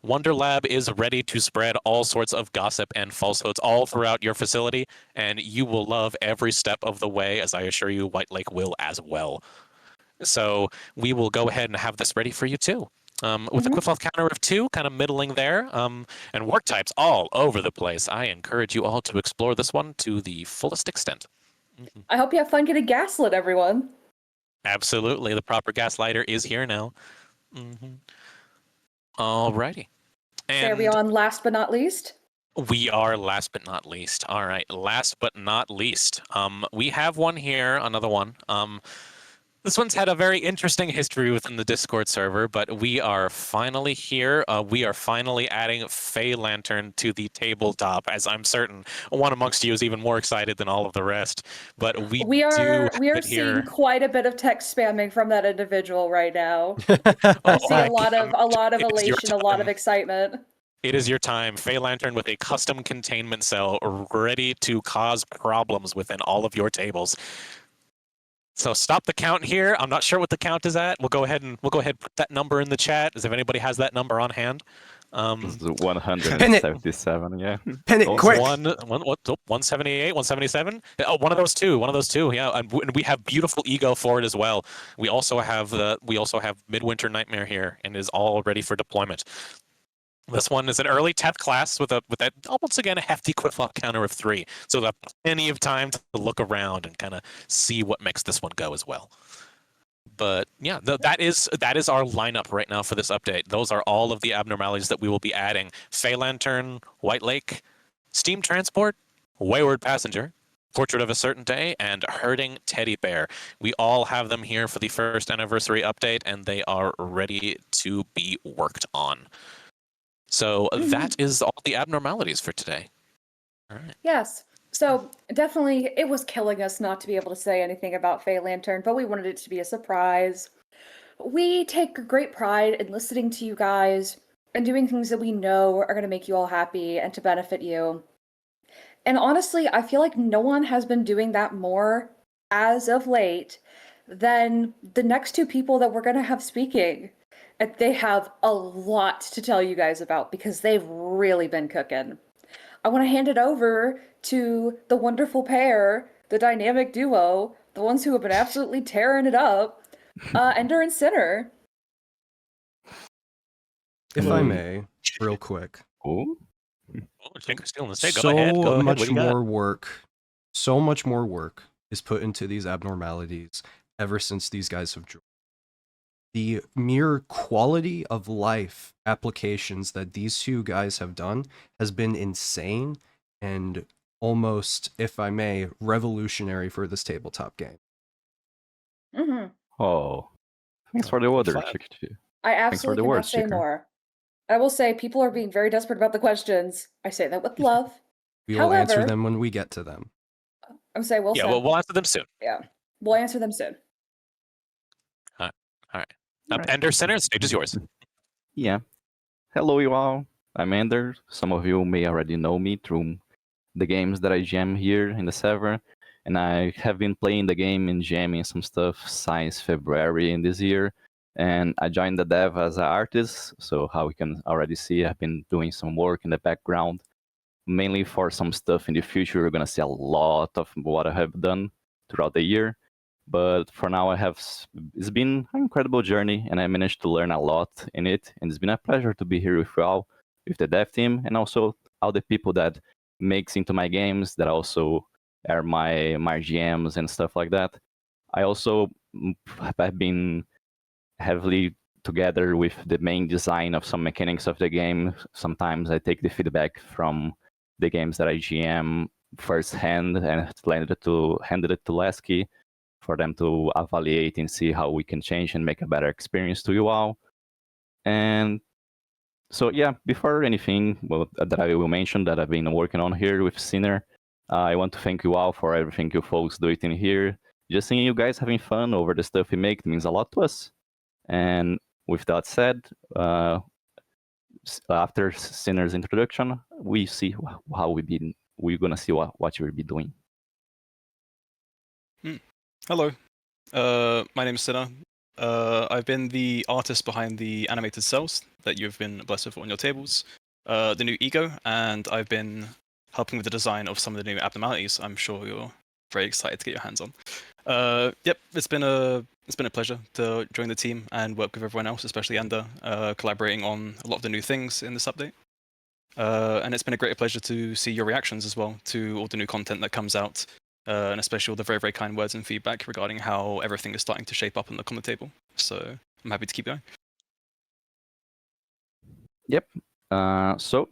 Wonder Lab is ready to spread all sorts of gossip and falsehoods all throughout your facility, and you will love every step of the way, as I assure you White Lake will as well. So we will go ahead and have this ready for you too. With a quiff-off counter of 2, kind of middling there, and work types all over the place. I encourage you all to explore this one to the fullest extent. I hope you have fun getting gaslit, everyone. Absolutely. The proper gaslighter is here now. All righty. So are we on last but not least? We are last but not least. All right, last but not least. We have one here, another one. This one's had a very interesting history within the Discord server, but we are finally here. We are finally adding Fey Lantern to the tabletop, as I'm certain one amongst you is even more excited than all of the rest. But we are seeing quite a bit of text spamming from that individual right now. Oh, I see a lot of elation, a lot of time. excitement. It is your time. Fey Lantern with a custom containment cell ready to cause problems within all of your tables. So stop the count here. I'm not sure what the count is at. We'll go ahead and put that number in the chat, as if anybody has that number on hand. 177, yeah. Pin it quick. 178, 177. Oh, one of those two. Yeah, and we have beautiful ego for it as well. We also have Midwinter Nightmare here, and is all ready for deployment. This one is an early 10th class with that once again a hefty quiff-off counter of 3, so that plenty of time to look around and kind of see what makes this one go as well. But yeah, that is our lineup right now for this update. Those are all of the abnormalities that we will be adding: Fey Lantern, White Lake, Steam Transport, Wayward Passenger, Portrait of a Certain Day, and Herding Teddy Bear. We all have them here for the first anniversary update, and they are ready to be worked on. So that is all the abnormalities for today. All right. Yes. So definitely, it was killing us not to be able to say anything about Fae Lantern, but we wanted it to be a surprise. We take great pride in listening to you guys and doing things that we know are going to make you all happy and to benefit you. And honestly, I feel like no one has been doing that more as of late than the next two people that we're going to have speaking. And they have a lot to tell you guys about because they've really been cooking. I want to hand it over to the wonderful pair, the dynamic duo, the ones who have been absolutely tearing it up, Ender and Sinner. If I may, real quick. Oh, Oh, Tinker's still on the stage. So Go ahead. Go ahead. much What do you got? more work, so much more work is put into these abnormalities ever since these guys have joined. The mere quality of life applications that these two guys have done has been insane and almost, if I may, revolutionary for this tabletop game. Mm-hmm. oh. Thanks for the order, Flat. Chikichi. I for the absolutely cannot words, say Chicker. more. I will say people are being very desperate about the questions. I say that with love. We will answer However- them when we get to them. I would say Wilson. Yeah, well, we'll answer them soon. Yeah, we'll answer them soon. All right. Alright. Ender Center, the stage is yours. Yeah. Hello, you all. I'm Ender. Some of you may already know me through the games that I jam here in the server. And I have been playing the game and jamming some stuff since February in this year. And I joined the dev as an artist. So how you can already see, I've been doing some work in the background, mainly for some stuff in the future. You're going to see a lot of what I have done throughout the year. But for now, it's been an incredible journey, and I managed to learn a lot in it. And it's been a pleasure to be here with you all, with the dev team, and also all the people that makes into my games, that also are my GMs and stuff like that. I also have been heavily together with the main design of some mechanics of the game. Sometimes I take the feedback from the games that I GM firsthand and hand it to Lasky for them to evaluate and see how we can change and make a better experience to you all. And so yeah, before anything that I will mention that I've been working on here with Sinner, I want to thank you all for everything you folks do it in here. Just seeing you guys having fun over the stuff we make means a lot to us. And with that said, after Sinner's introduction, we see how we're gonna see what you'll be doing. Hello, my name is Sinner. I've been the artist behind the animated cells that you've been blessed with on your tables, the new ego, and I've been helping with the design of some of the new abnormalities. I'm sure you're very excited to get your hands on. Yep, it's been a pleasure to join the team and work with everyone else, especially Ender, collaborating on a lot of the new things in this update. And it's been a great pleasure to see your reactions as well to all the new content that comes out, and especially all the very, very kind words and feedback regarding how everything is starting to shape up and look on the table. So I'm happy to keep going. Yep. So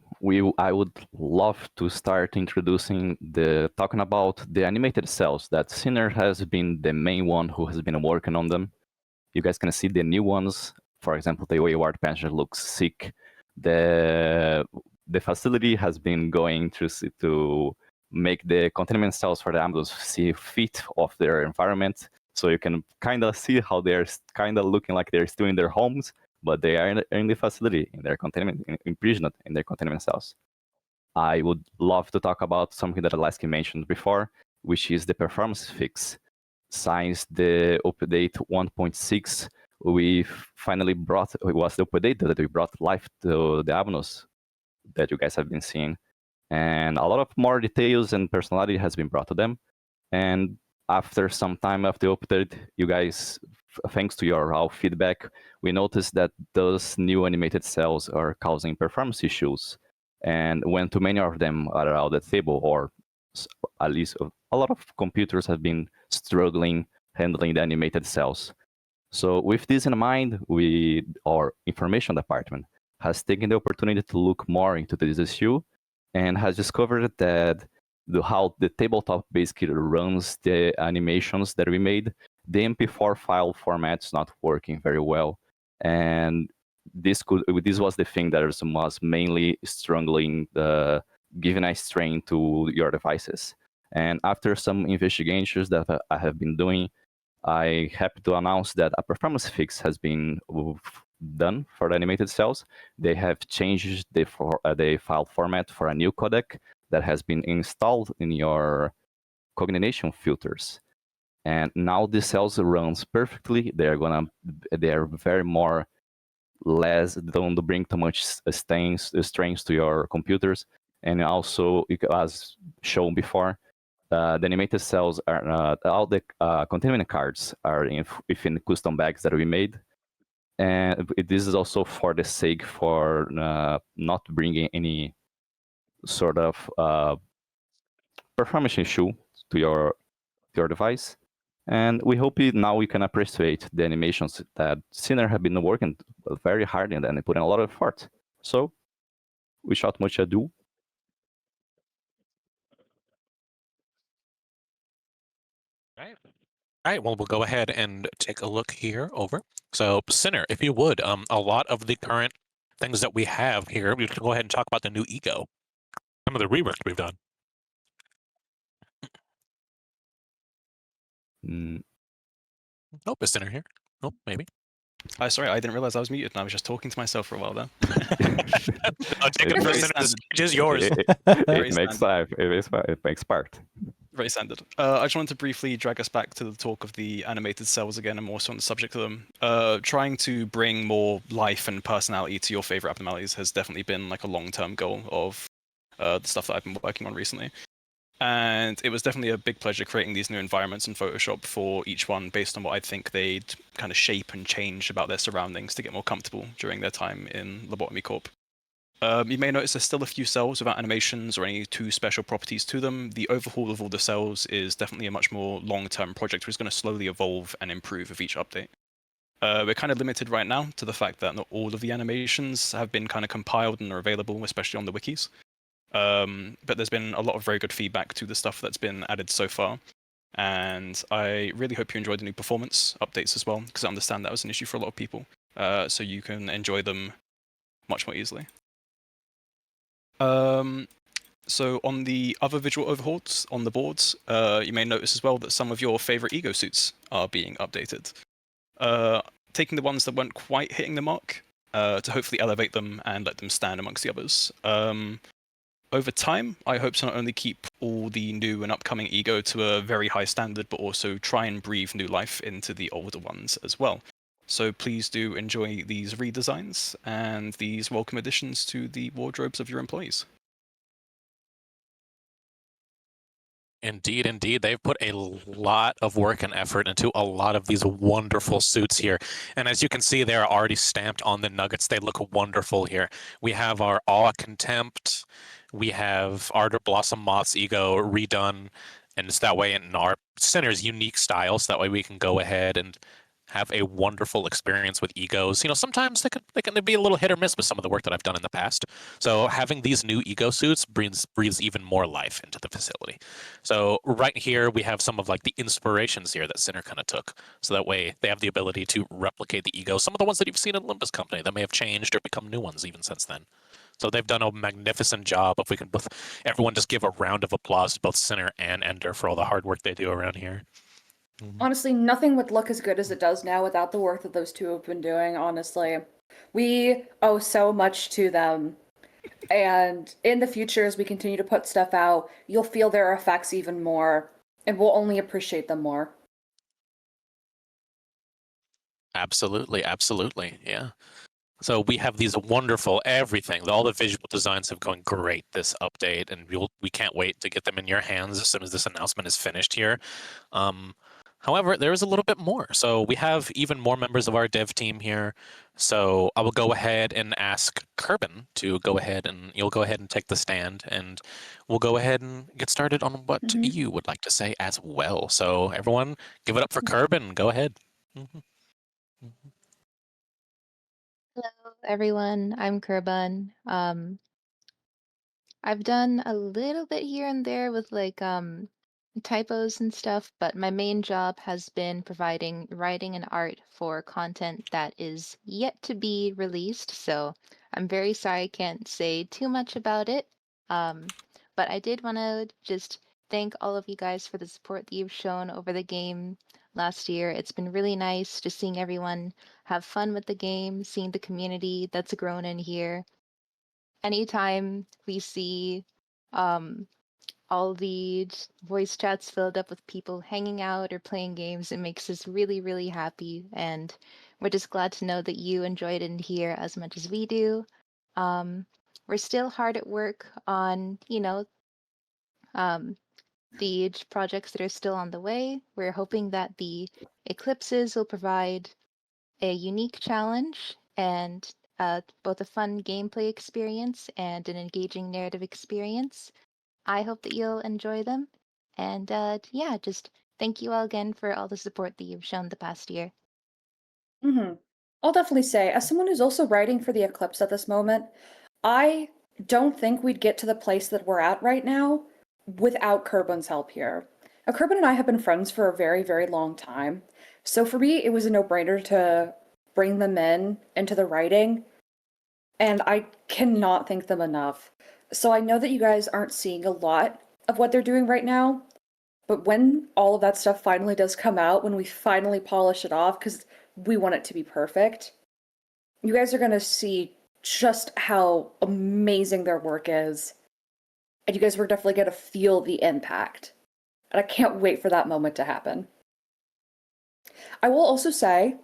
I would love to start introducing talking about the animated cells that Sinner has been the main one who has been working on them. You guys can see the new ones. For example, the Wayward Passenger looks sick. The facility has been going to make the containment cells for the ambulance see fit of their environment. So you can kind of see how they're kind of looking like they're still in their homes, but they are in the facility, in their containment, imprisoned in their containment cells. I would love to talk about something that Lasky mentioned before, which is the performance fix. Since the update 1.6, we finally it was the update that we brought life to the Abnos that you guys have been seeing. And a lot of more details and personality has been brought to them. And after some time after the update, you guys, thanks to your all feedback, we noticed that those new animated cells are causing performance issues. And when too many of them are around the table, or at least a lot of computers have been struggling handling the animated cells. So with this in mind, our information department has taken the opportunity to look more into this issue and has discovered that how the tabletop basically runs the animations that we made, the MP4 file format's not working very well, and this was the thing that was mainly struggling, giving a strain to your devices. And after some investigations that I have been doing, I happy to announce that a performance fix has been done for the animated cells. They have changed the file format for a new codec that has been installed in your coordination filters. And now the cells runs perfectly. They are very more less, don't bring too much strains to your computers. And also, as shown before, the animated cells are all the containment cards are within custom bags that we made, and this is also for the sake for not bringing any sort of performance issue to your device. And we hope now we can appreciate the animations that Sinner have been working very hard in and putting a lot of effort. So, without much ado, Right. All right. Well, we'll go ahead and take a look here over. So, Sinner, if you would, a lot of the current things that we have here, we can go ahead and talk about the new ego, some of the rework we've done. Nope, is Sinner here? Nope, maybe. Sorry, I didn't realize I was muted and I was just talking to myself for a while there. I'll take it for Sinner. The stage is yours. it makes part. Very standard. I just wanted to briefly drag us back to the talk of the animated cells again, and more so on the subject of them. Trying to bring more life and personality to your favorite abnormalities has definitely been like a long-term goal of the stuff that I've been working on recently. And it was definitely a big pleasure creating these new environments in Photoshop for each one based on what I think they'd kind of shape and change about their surroundings to get more comfortable during their time in Lobotomy Corp. You may notice there's still a few cells without animations or any too special properties to them. The overhaul of all the cells is definitely a much more long-term project which is going to slowly evolve and improve with each update. We're kind of limited right now to the fact that not all of the animations have been kind of compiled and are available, especially on the wikis. But there's been a lot of very good feedback to the stuff that's been added so far. And I really hope you enjoyed the new performance updates as well, because I understand that was an issue for a lot of people. So you can enjoy them much more easily. So on the other visual overhauls on the boards, you may notice as well that some of your favorite ego suits are being updated. Taking the ones that weren't quite hitting the mark to hopefully elevate them and let them stand amongst the others. Over time, I hope to not only keep all the new and upcoming ego to a very high standard, but also try and breathe new life into the older ones as well. So please do enjoy these redesigns and these welcome additions to the wardrobes of your employees. Indeed, indeed. They've put a lot of work and effort into a lot of these wonderful suits here. And as you can see, they're already stamped on the nuggets. They look wonderful here. We have our Awe Contempt. We have Ardor Blossom Moth's ego redone. And it's that way in our Sinner's unique style. So that way we can go ahead and have a wonderful experience with egos. You know, sometimes they can be a little hit or miss with some of the work that I've done in the past. So having these new ego suits breathes even more life into the facility. So right here we have some of like the inspirations here that Sinner kind of took. So that way they have the ability to replicate the ego. Some of the ones that you've seen in Olympus Company that may have changed or become new ones even since then. So they've done a magnificent job. If we can both, everyone just give a round of applause to both Sinner and Ender for all the hard work they do around here. Honestly, nothing would look as good as it does now without the work that those two have been doing, honestly. We owe so much to them. And in the future, as we continue to put stuff out, you'll feel their effects even more, and we'll only appreciate them more. Absolutely, absolutely, yeah. So we have these wonderful everything. All the visual designs have gone great this update, and we can't wait to get them in your hands as soon as this announcement is finished here. However, there is a little bit more. So we have even more members of our dev team here. So I will go ahead and ask Kerbin to go ahead and you'll go ahead and take the stand, and we'll go ahead and get started on what you would like to say as well. So everyone, give it up for Kerbin. Go ahead. Hello, everyone. I'm Kerbin. I've done a little bit here and there with like typos and stuff, but my main job has been providing writing and art for content that is yet to be released. So I'm very sorry I can't say too much about it. But I did want to just thank all of you guys for the support that you've shown over the game last year. It's been really nice just seeing everyone have fun with the game, seeing the community that's grown in here. Anytime we see um, all the voice chats filled up with people hanging out or playing games, it makes us really, really happy. And we're just glad to know that you enjoyed it here as much as we do. Um, we're still hard at work on, um, the projects that are still on the way. We're hoping that the eclipses will provide a unique challenge and both a fun gameplay experience and an engaging narrative experience. I hope that you'll enjoy them. And yeah, just thank you all again for all the support that you've shown the past year. Mm-hmm. I'll definitely say, as someone who's also writing for the Eclipse at this moment, I don't think we'd get to the place that we're at right now without Kerbin's help here. Now, Kerbin and I have been friends for a very, very long time. So for me, it was a no-brainer to bring them in into the writing, and I cannot thank them enough. So I know that you guys aren't seeing a lot of what they're doing right now, but when all of that stuff finally does come out, when we finally polish it off, because we want it to be perfect, you guys are going to see just how amazing their work is. And you guys are definitely going to feel the impact. And I can't wait for that moment to happen. I will also say,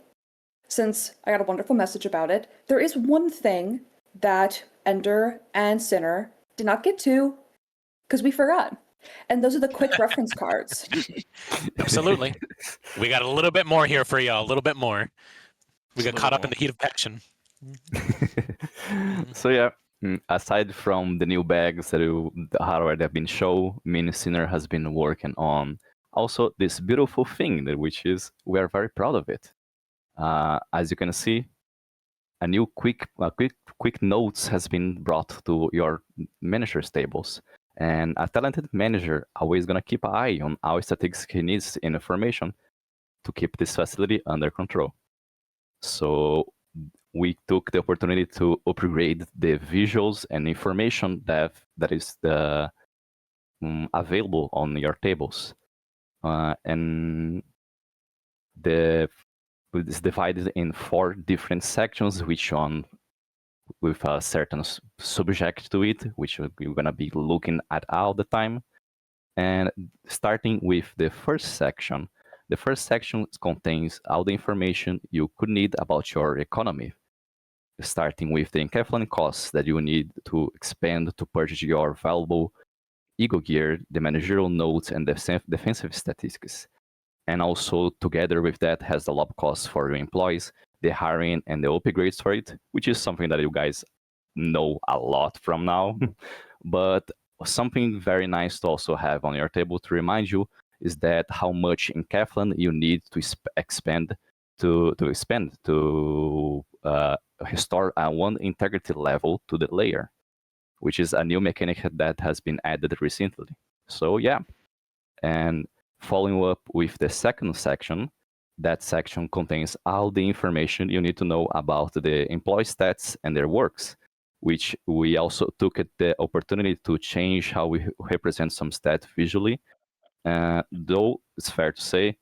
since I got a wonderful message about it, there is one thing that Ender and Sinner did not get to, because we forgot. And those are the quick reference cards. Absolutely. We got a little bit more here for y'all. A little bit more. We got caught up in the heat of passion. So yeah, aside from the new bags that the hardware that have been shown, Mini Sinner has been working on also this beautiful thing, which is we are very proud of it. As you can see, a new quick notes has been brought to your manager's tables. And a talented manager always gonna keep an eye on our statistics he needs in information to keep this facility under control. So we took the opportunity to upgrade the visuals and information that is available on your tables. And it's divided in 4 different sections, which one with a certain subject to it, which we're going to be looking at all the time. And starting with the first section contains all the information you could need about your economy, starting with the encapsulating costs that you need to expend to purchase your valuable ego gear, the managerial notes, and the defensive statistics. And also together with that has the lab costs for your employees, the hiring and the upgrades for it, which is something that you guys know a lot from now. But something very nice to also have on your table to remind you is that how much encapsulant you need to expend to restore one integrity level to the layer, which is a new mechanic that has been added recently. So yeah, and following up with the second section, that section contains all the information you need to know about the employee stats and their works, which we also took the opportunity to change how we represent some stats visually. Though it's fair to say,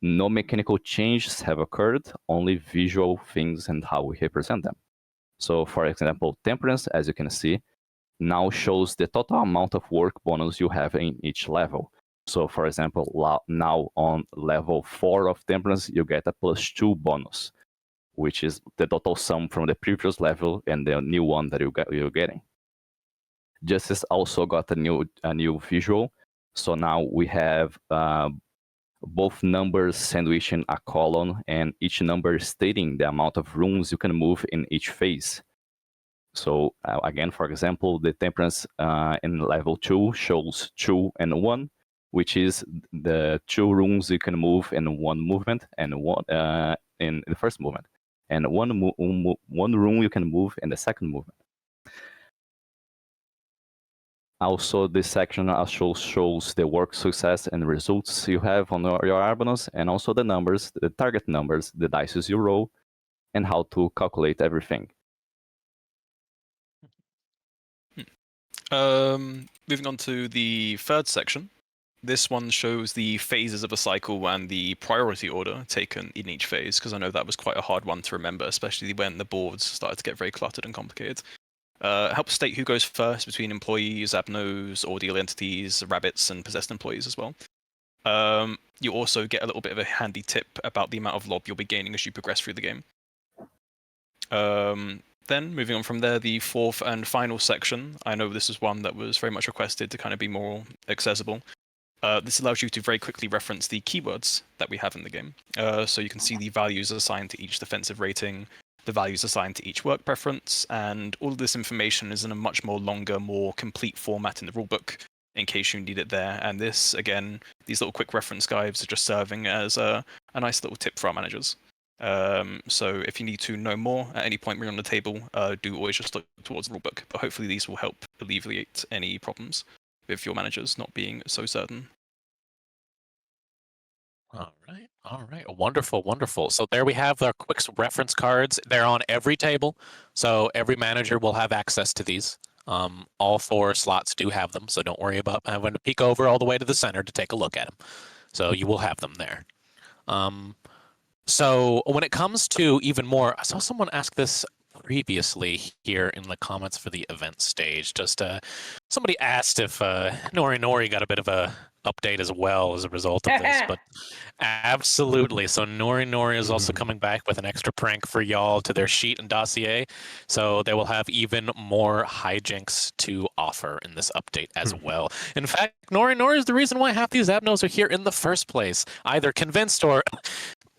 no mechanical changes have occurred, only visual things and how we represent them. So for example, temperance, as you can see, now shows the total amount of work bonus you have in each level. So for example, now on level 4 of temperance, you get a +2 bonus, which is the total sum from the previous level and the new one that you're getting. Justice also got a new visual. So now we have both numbers sandwiching a column and each number stating the amount of rooms you can move in each phase. So again, for example, the temperance in level 2 shows 2 and 1, which is the 2 rooms you can move in one movement and one in the first movement, and one room you can move in the second movement. Also, this section also shows the work success and results you have on your Arbanos, and also the numbers, the target numbers, the dices you roll, and how to calculate everything. Moving on to the third section. This one shows the phases of a cycle and the priority order taken in each phase, because I know that was quite a hard one to remember, especially when the boards started to get very cluttered and complicated. It helps state who goes first between employees, abnos, ordeal entities, rabbits, and possessed employees as well. You also get a little bit of a handy tip about the amount of lob you'll be gaining as you progress through the game. Then, moving on from there, the fourth and final section. I know this is one that was very much requested to kind of be more accessible. This allows you to very quickly reference the keywords that we have in the game. So you can see the values assigned to each defensive rating, the values assigned to each work preference, and all of this information is in a much more longer, more complete format in the rulebook, in case you need it there. And this, again, these little quick reference guides are just serving as a nice little tip for our managers. So if you need to know more at any point when you're on the table, do always just look towards the rulebook. But hopefully these will help alleviate any problems with your managers not being so certain. All right, wonderful, wonderful. So there we have our quick reference cards. They're on every table, so every manager will have access to these. All 4 slots do have them, so don't worry about having to peek over all the way to the center to take a look at them. So you will have them there. So when it comes to even more, I saw someone ask this previously here in the comments for the event stage. Just somebody asked if Nori got a bit of a update as well as a result of this, but absolutely. So Nori is also coming back with an extra prank for y'all to their sheet and dossier. So they will have even more hijinks to offer in this update as well. In fact, Nori is the reason why half these abnos are here in the first place, either convinced or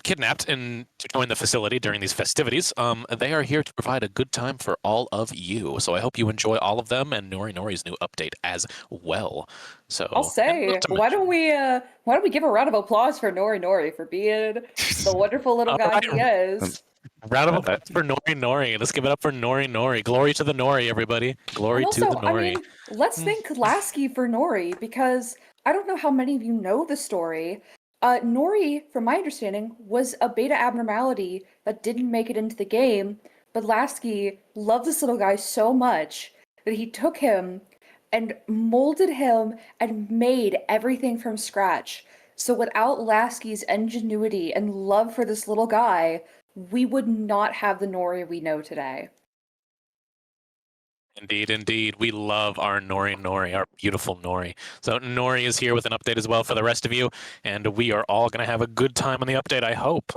kidnapped and to join the facility during these festivities. They are here to provide a good time for all of you. So I hope you enjoy all of them and Nori's new update as well. So I'll say, why don't we give a round of applause for Nori for being the wonderful little guy he is. Round of applause for Nori. Let's give it up for Nori. Glory to the Nori, everybody. Glory And also, to the Nori. I mean, let's thank Lasky for Nori, because I don't know how many of you know the story. Nori, from my understanding, was a beta abnormality that didn't make it into the game, but Lasky loved this little guy so much that he took him and molded him and made everything from scratch. So without Lasky's ingenuity and love for this little guy, we would not have the Nori we know today. Indeed, indeed. We love our Nori, our beautiful Nori. So Nori is here with an update as well for the rest of you, and we are all going to have a good time on the update, I hope.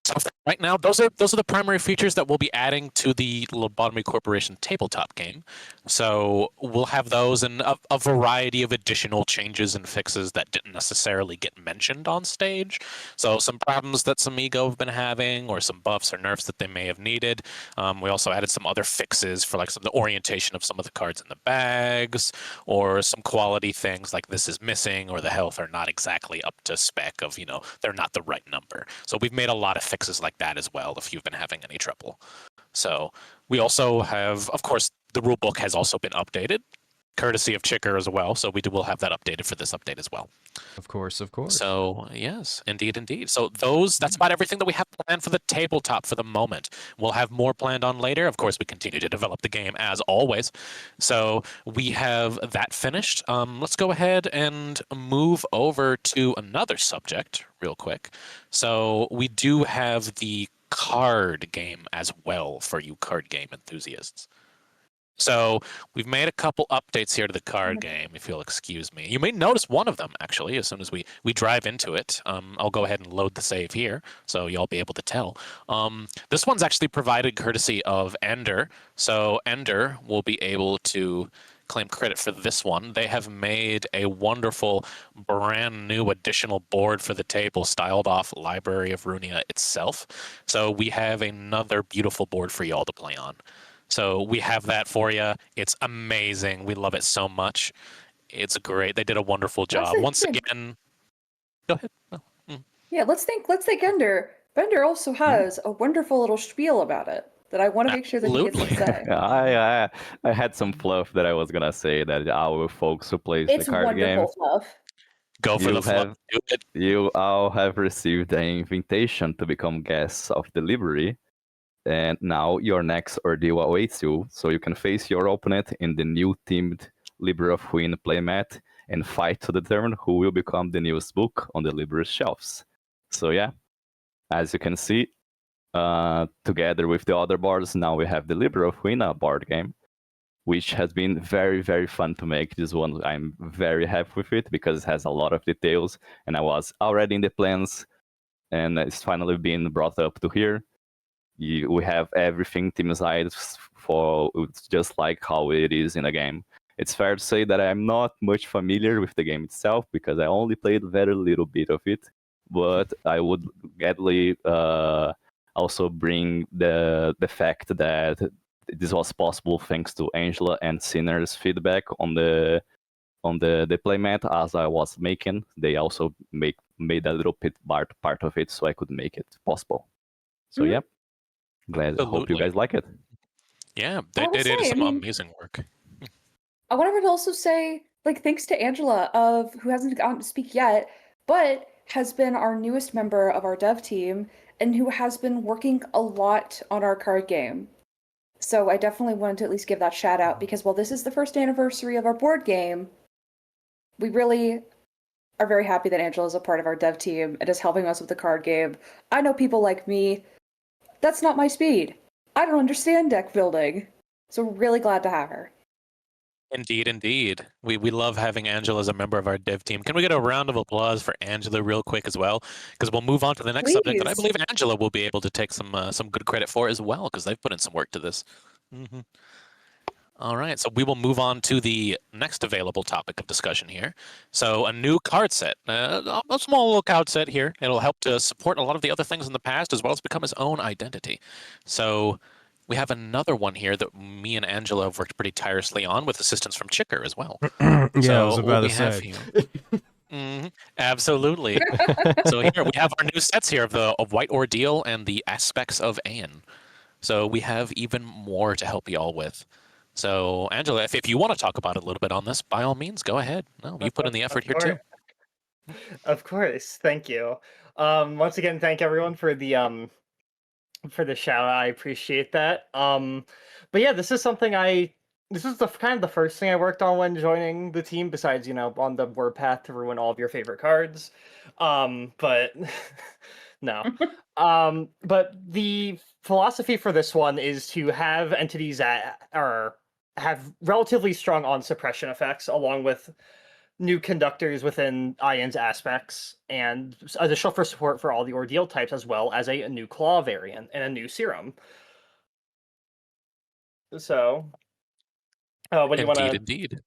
So right now, those are the primary features that we'll be adding to the Lobotomy Corporation tabletop game. So we'll have those and a variety of additional changes and fixes that didn't necessarily get mentioned on stage. So some problems that some ego have been having, or some buffs or nerfs that they may have needed. We also added some other fixes for like the orientation of some of the cards in the bags, or some quality things like this is missing, or the health are not exactly up to spec of, they're not the right number. So we've made a lot of fixes like that as well if you've been having any trouble. So we also have, of course, the rulebook has also been updated, courtesy of Chicker as well. So will have that updated for this update as well. Of course. So yes, indeed. So that's about everything that we have planned for the tabletop for the moment. We'll have more planned on later. Of course, we continue to develop the game as always. So we have that finished. Let's go ahead and move over to another subject real quick. So we do have the card game as well for you card game enthusiasts. So we've made a couple updates here to the card game, if you'll excuse me. You may notice one of them, actually, as soon as we drive into it. I'll go ahead and load the save here, so you'll be able to tell. This one's actually provided courtesy of Ender. So Ender will be able to claim credit for this one. They have made a wonderful, brand new additional board for the table, styled off Library of Runia itself. So we have another beautiful board for y'all to play on. So we have that for you. It's amazing. We love it so much. It's great. They did a wonderful job. Once again, go ahead. Yeah, let's thank Ender. Bender also has a wonderful little spiel about it. that I want to make sure that he gets to Absolutely. say. I had some fluff that I was gonna say that our folks who plays It's the card game, wonderful fluff. Go for You the fluff. have- Do it. you all have received an invitation to become guests of the Library, and now your next ordeal awaits you, so you can face your opponent in the new themed Library of Ruin playmat and fight to determine who will become the newest book on the Library shelves. So yeah, as you can see, together with the other boards, now we have the Library of Ruin board game, which has been very, very fun to make. This one, I'm very happy with it because it has a lot of details, and I was already in the plans, and it's finally been brought up to here. We have everything teamized for it's just like how it is in a game. It's fair to say that I'm not much familiar with the game itself because I only played very little bit of it, but I would gladly also bring the fact that this was possible thanks to Angela and Sinner's feedback on the playmat as I was making. They also made a little bit part of it so I could make it possible. So Mhm. yeah, glad. Hope you Absolutely. guys like it. Yeah, I will they did say, I some mean- amazing work. I wanted to also say, like, thanks to Angela, who hasn't gotten to speak yet, but has been our newest member of our dev team and who has been working a lot on our card game. So I definitely wanted to at least give that shout out because while this is the first anniversary of our board game, we really are very happy that Angela is a part of our dev team and is helping us with the card game. I know people like me, that's not my speed. I don't understand deck building. So we're really glad to have her. Indeed, indeed. We love having Angela as a member of our dev team. Can we get a round of applause for Angela real quick as well? Because we'll move on to the next subject that I Please. believe Angela will be able to take some good credit for as well, because they've put in some work to this. All right, so we will move on to the next available topic of discussion here. So a new card set, a small little card set here. It'll help to support a lot of the other things in the past as well as become its own identity. So we have another one here that me and Angela have worked pretty tirelessly on with assistance from Chicker as well. Yeah, I So was what about we to have say. here- Absolutely. So here we have our new sets here of White Ordeal and the Aspects of Anne. So we have even more to help you all with. So Angela, if you want to talk about it a little bit on this, by all means, go ahead. No, you put in the effort here too. Of course, thank you. Once again, thank everyone for the shout. I appreciate that. But yeah, this is something this is kind of the first thing I worked on when joining the team, besides on the word path to ruin all of your favorite cards. But no. But the philosophy for this one is to have entities that have relatively strong on suppression effects, along with new conductors within Ian's aspects, and additional for support for all the ordeal types, as well as a new claw variant and a new serum. So, what do you want to? Indeed.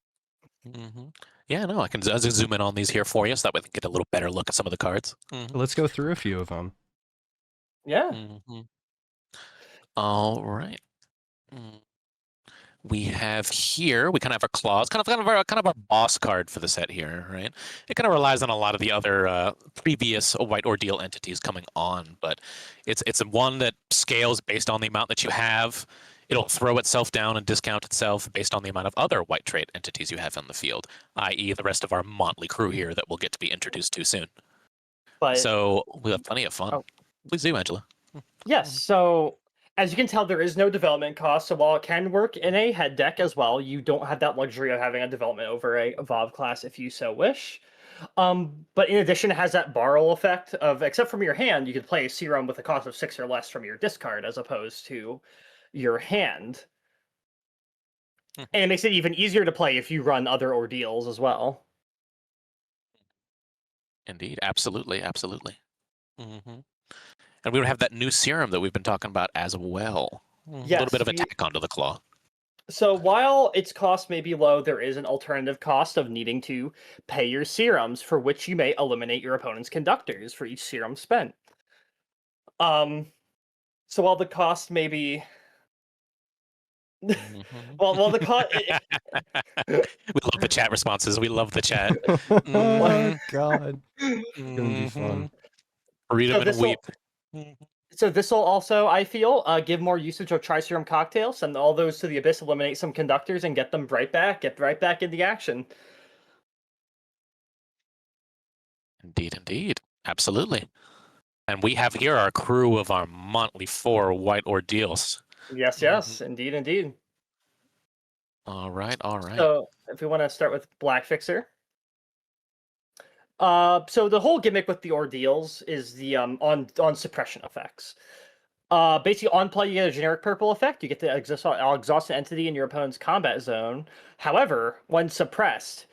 Yeah, no, I can zoom in on these here for you, so that way we can get a little better look at some of the cards. Let's go through a few of them. Yeah. All right. We have here, we kind of have our claws, kind of our boss card for the set here, right? It kind of relies on a lot of the other previous White Ordeal entities coming on, but it's one that scales based on the amount that you have. It'll throw itself down and discount itself based on the amount of other white trait entities you have in the field, i.e. the rest of our motley crew here that we'll get to be introduced to soon. But So we'll have plenty of fun. Oh. Please do, Angela. yes, so as you can tell, there is no development cost. So while it can work in a head deck as well, you don't have that luxury of having a development over a Evolve class if you so wish. But in addition, it has that borrow effect of, except from your hand, you could play a serum with a cost of 6 or less from your discard as opposed to your hand. And it makes it even easier to play if you run other ordeals as well. Indeed, absolutely. And we would have that new serum that we've been talking about as well. A little bit of attack onto the claw. So while its cost may be low, there is an alternative cost of needing to pay your serums, for which you may eliminate your opponent's conductors for each serum spent. So while the cost may be well, the cost. We love the chat responses. We love the chat. Oh God, it's gonna be fun. Read them and weep. So this will also, I feel, give more usage of Tri-Serum cocktails, send all those to the Abyss, eliminate some conductors, and get them get right back into action. Indeed, indeed. Absolutely. And we have here our crew of our monthly 4 white ordeals. Yes, yes, indeed, indeed. All right, all right. So if we want to start with Black Fixer. So the whole gimmick with the ordeals is the on suppression effects. Basically, on play, you get a generic purple effect. You get the exhaust an entity in your opponent's combat zone. However, when suppressed,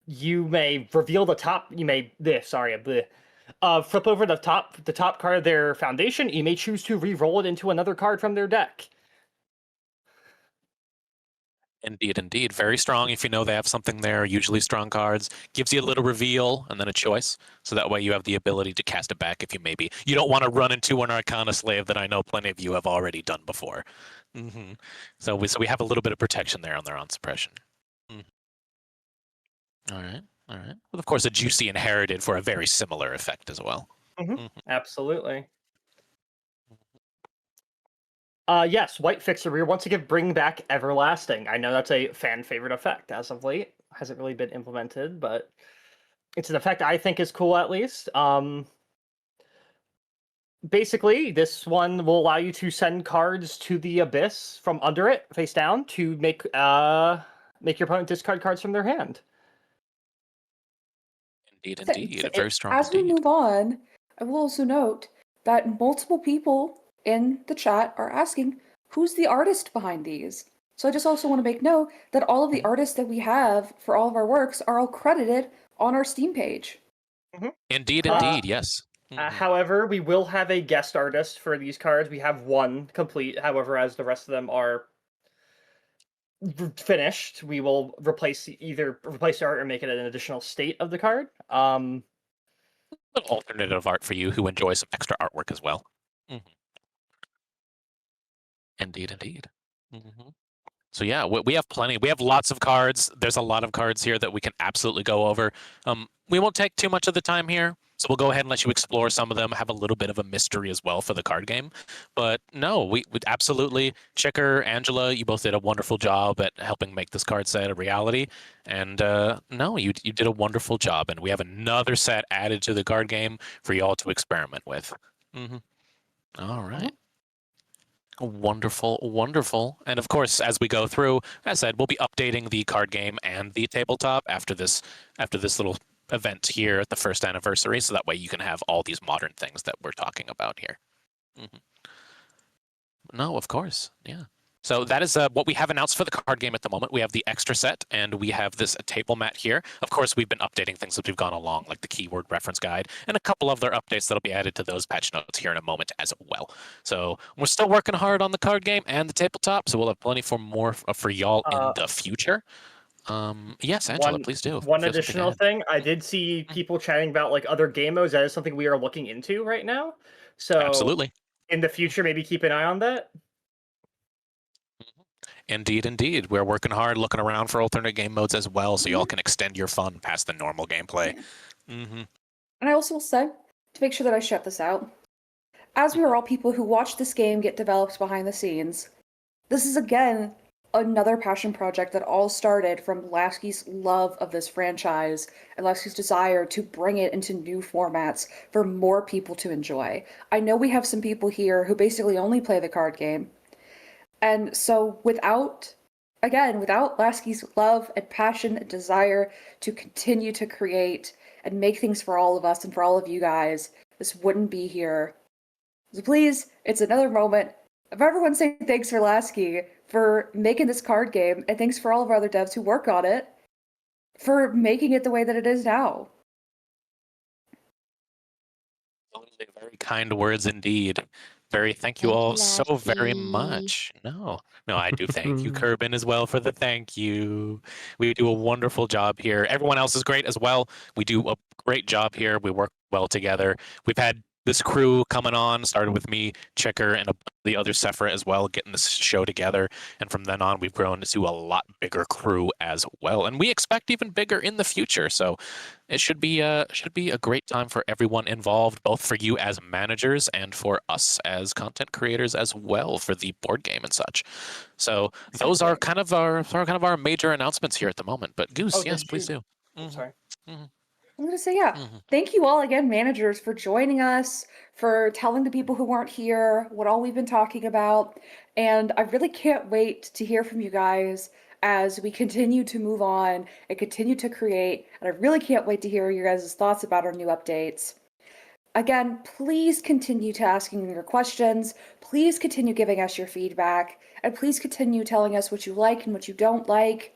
you may reveal the top. You may flip over the top card of their foundation. You may choose to re-roll it into another card from their deck. Indeed, indeed. Very strong if you know they have something there, usually strong cards. Gives you a little reveal and then a choice. So that way you have the ability to cast it back if you maybe... You don't want to run into an Arcana Slave that I know plenty of you have already done before. So we have a little bit of protection there on their on-suppression. All right, all right. Well, of course, a Juicy Inherited for a very similar effect as well. Absolutely. Yes, White Fixer. We once again bring back Everlasting. I know that's a fan favorite effect as of late. Hasn't really been implemented, but it's an effect I think is cool at least. Basically, this one will allow you to send cards to the Abyss from under it, face down, to make your opponent discard cards from their hand. Indeed, indeed. Very strong As we indeed. move on, I will also note that multiple people in the chat are asking who's the artist behind these. So I just also want to make note that all of the artists that we have for all of our works are all credited on our Steam page. Indeed, indeed, yes. However, we will have a guest artist for these cards. We have one complete. However, as the rest of them are finished, we will either replace the art or make it an additional state of the card. Alternative art for you who enjoy some extra artwork as well. Indeed, indeed. So yeah, we have plenty. We have lots of cards. There's a lot of cards here that we can absolutely go over. We won't take too much of the time here, so we'll go ahead and let you explore some of them, have a little bit of a mystery as well for the card game. But no, we absolutely, Chicker, Angela, you both did a wonderful job at helping make this card set a reality. And no, you did a wonderful job. And we have another set added to the card game for you all to experiment with. All right. Wonderful, wonderful. And of course, as we go through, as I said, we'll be updating the card game and the tabletop after this little event here at the first anniversary, so that way you can have all these modern things that we're talking about here. No, of course, yeah. So that is what we have announced for the card game at the moment. We have the extra set, and we have this table mat here. Of course, we've been updating things as we've gone along, like the keyword reference guide, and a couple other updates that'll be added to those patch notes here in a moment as well. So we're still working hard on the card game and the tabletop, so we'll have plenty more for y'all in the future. Yes, Angela, please do. One additional thing, I did see people chatting about like other game modes. That is something we are looking into right now. So absolutely, in the future, maybe keep an eye on that. Indeed, indeed. We're working hard, looking around for alternate game modes as well, so y'all can extend your fun past the normal gameplay. And I also will say, to make sure that I shut this out, as we are all people who watch this game get developed behind the scenes, this is again another passion project that all started from Lasky's love of this franchise and Lasky's desire to bring it into new formats for more people to enjoy. I know we have some people here who basically only play the card game. And so without Lasky's love and passion and desire to continue to create and make things for all of us and for all of you guys, this wouldn't be here. So please, it's another moment of everyone saying thanks for Lasky for making this card game, and thanks for all of our other devs who work on it for making it the way that it is now. Very kind words indeed. Thank you all so very much. No, I do thank you, Kerbin, as well for the thank you. We do a wonderful job here. Everyone else is great as well. We do a great job here. We work well together. We've had this crew coming on started with me, Checker, and the other Sephira as well, getting this show together. And from then on, we've grown to a lot bigger crew as well, and we expect even bigger in the future. So it should be a great time for everyone involved, both for you as managers and for us as content creators as well for the board game and such. So those are kind of our major announcements here at the moment. But Goose, Oh, yes, did please you- do. I'm Mhm, sorry. mhm, I'm going to say, yeah. mhm. Thank you all again, managers, for joining us, for telling the people who weren't here what all we've been talking about. And I really can't wait to hear from you guys as we continue to move on and continue to create. And I really can't wait to hear your guys' thoughts about our new updates. Again, please continue to asking your questions. Please continue giving us your feedback. And please continue telling us what you like and what you don't like.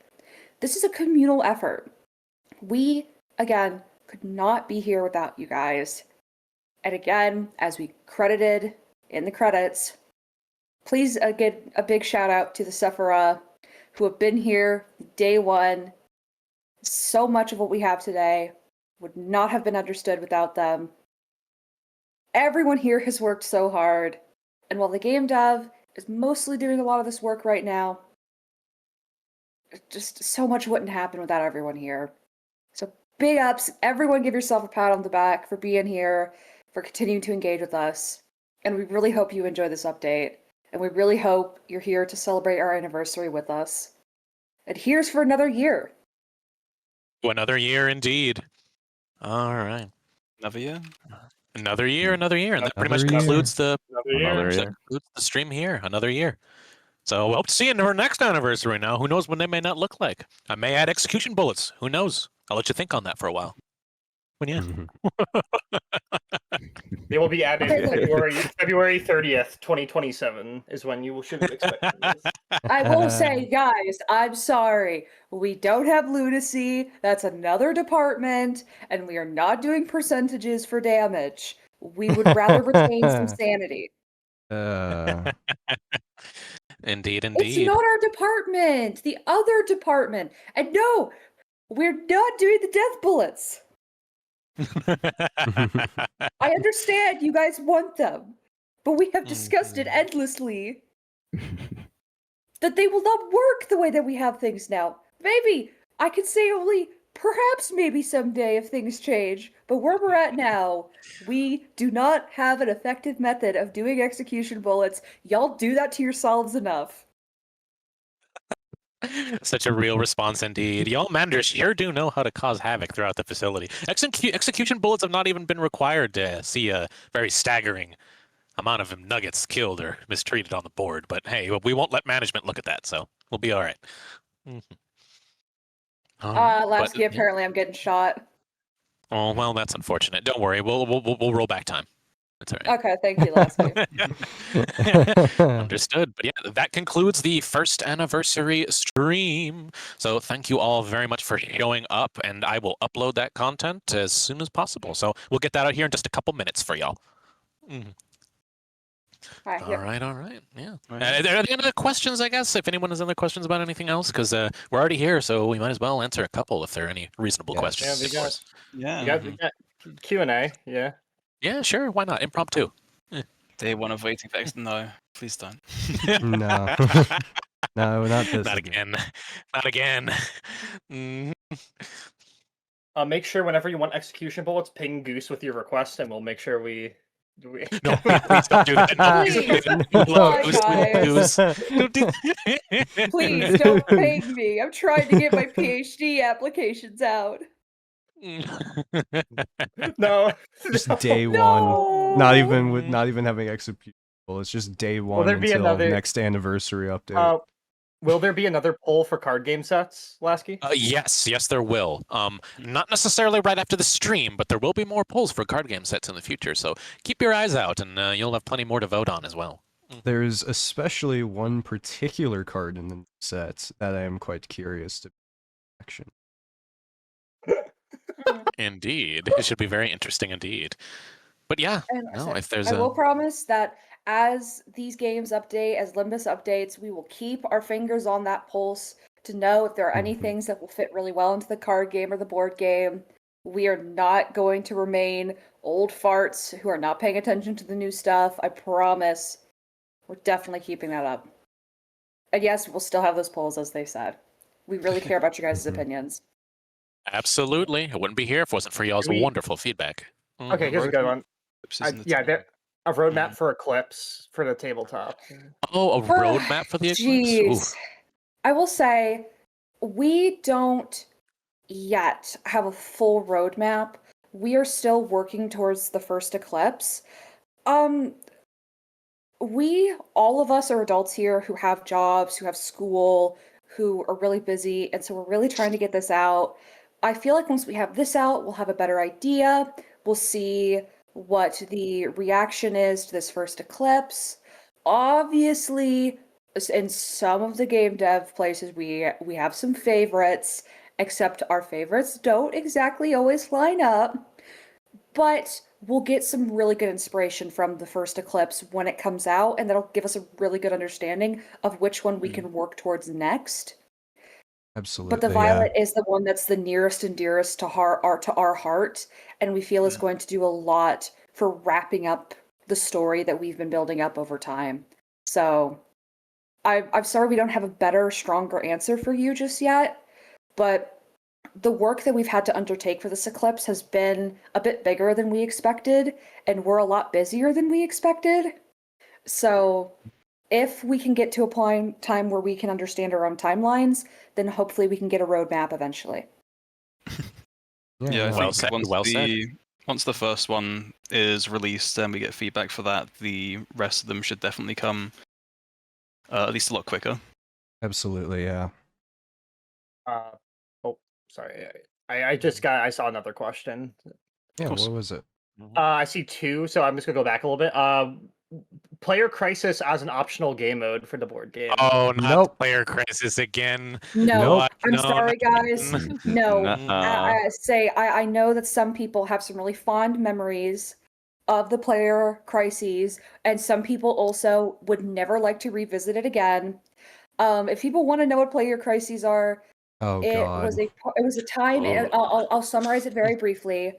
This is a communal effort. We, again, could not be here without you guys. And again, as we credited in the credits, please get a big shout out to the Sephira who have been here day one. So much of what we have today would not have been understood without them. Everyone here has worked so hard, and while the game dev is mostly doing a lot of this work right now, just so much wouldn't happen without everyone here. So big ups, everyone give yourself a pat on the back for being here, for continuing to engage with us. And we really hope you enjoy this update. And we really hope you're here to celebrate our anniversary with us. And here's for another year. Another year indeed. All right. Another year. Another year, and that pretty much Another year. concludes the Another that year. concludes the stream here. Another year. So we hope to see you in our next anniversary. Now, who knows when they may not look like? I may add execution bullets. Who knows? I'll let you think on that for a while. When yeah. They will be added Okay, look. February 30th, 2027 is when you should expect this. I will say, guys, I'm sorry. We don't have lunacy. That's another department, and we are not doing percentages for damage. We would rather retain some sanity. Indeed, It's indeed. not our department, the other department. And no, we're not doing the death bullets. I understand you guys want them, but we have discussed it endlessly that they will not work the way that we have things now. Maybe I could say only perhaps maybe someday if things change, but where we're at now, we do not have an effective method of doing execution bullets. Y'all do that to yourselves enough. Such a real response indeed. Y'all managers sure do know how to cause havoc throughout the facility. Execution bullets have not even been required to see a very staggering amount of nuggets killed or mistreated on the board. But hey, we won't let management look at that, so we'll be all right. All right, Lasky, yeah. apparently I'm getting shot. Oh well, that's unfortunate. Don't worry, we'll roll back time. That's all right. Okay, thank you, Lasky. Understood. But yeah, that concludes the first anniversary stream. So thank you all very much for showing up, and I will upload that content as soon as possible. So we'll get that out here in just a couple minutes for y'all. All right, All yep. right, all right. Yeah. Right. Are there any other questions, I guess, if anyone has other questions about anything else? Because we're already here, so we might as well answer a couple if there are any reasonable Yes. questions. Yeah, of course. Yeah. We got Q&A, yeah. Yeah, sure. Why not? Impromptu. Day one of waiting for X. No, please don't. No. No, not this. Not again. Not again. Mm. Make sure whenever you want execution bullets, ping Goose with your request, and we'll make sure we... No, please don't do that. No, Please. Don't do Please don't ping me. I'm trying to get my PhD applications out. No. Just no. day one. No. Not even having executable. It's just day one there be until another- next anniversary update. Will there be another poll for card game sets, Lasky? Yes, there will. Not necessarily right after the stream, but there will be more polls for card game sets in the future. So keep your eyes out, and you'll have plenty more to vote on as well. There's especially one particular card in the set that I am quite curious to action. Indeed, it should be very interesting indeed. But yeah, And no, so if there's I a will promise that as these games update, as Limbus updates, we will keep our fingers on that pulse to know if there are any Mhm. things that will fit really well into the card game or the board game. We are not going to remain old farts who are not paying attention to the new stuff. I promise we're definitely keeping that up. And yes, we'll still have those polls, as they said. We really care about your guys' Mhm. opinions. Absolutely. I wouldn't be here if it wasn't for y'all's We- wonderful feedback. Okay, here's a good one. Eclipses in the Yeah, time. there a roadmap Mhm. for Eclipse for the tabletop. Oh, a roadmap for the Eclipse? Ooh. Jeez. I will say, we don't yet have a full roadmap. We are still working towards the first Eclipse. All of us are adults here who have jobs, who have school, who are really busy, and so we're really trying to get this out. I feel like once we have this out, we'll have a better idea. We'll see what the reaction is to this first Eclipse. Obviously, in some of the game dev places, we have some favorites, except our favorites don't exactly always line up. But we'll get some really good inspiration from the first Eclipse when it comes out, and that'll give us a really good understanding of which one we can work towards next. Absolutely. But the Violet is the one that's the nearest and dearest to our heart, and we feel is going to do a lot for wrapping up the story that we've been building up over time. So I'm sorry we don't have a better, stronger answer for you just yet, but the work that we've had to undertake for this eclipse has been a bit bigger than we expected, and we're a lot busier than we expected. So if we can get to a time where we can understand our own timelines, then hopefully we can get a roadmap eventually. Yeah, I no. Well think said, once well said. once the first one is released and we get feedback for that, the rest of them should definitely come at least a lot quicker. Absolutely, yeah. Oh, sorry. I saw another question. Yeah, course. what was it? I see two, so I'm just gonna go back a little bit. Player Crisis as an optional game mode for the board game. Oh, not Nope. Player Crisis again. No, Nope. I'm No, sorry, guys. No, Nuh-uh. I know that some people have some really fond memories of the Player Crises, and some people also would never like to revisit it again. If people want to know what Player Crises are, Oh it god. was a time, and I'll summarize it very briefly.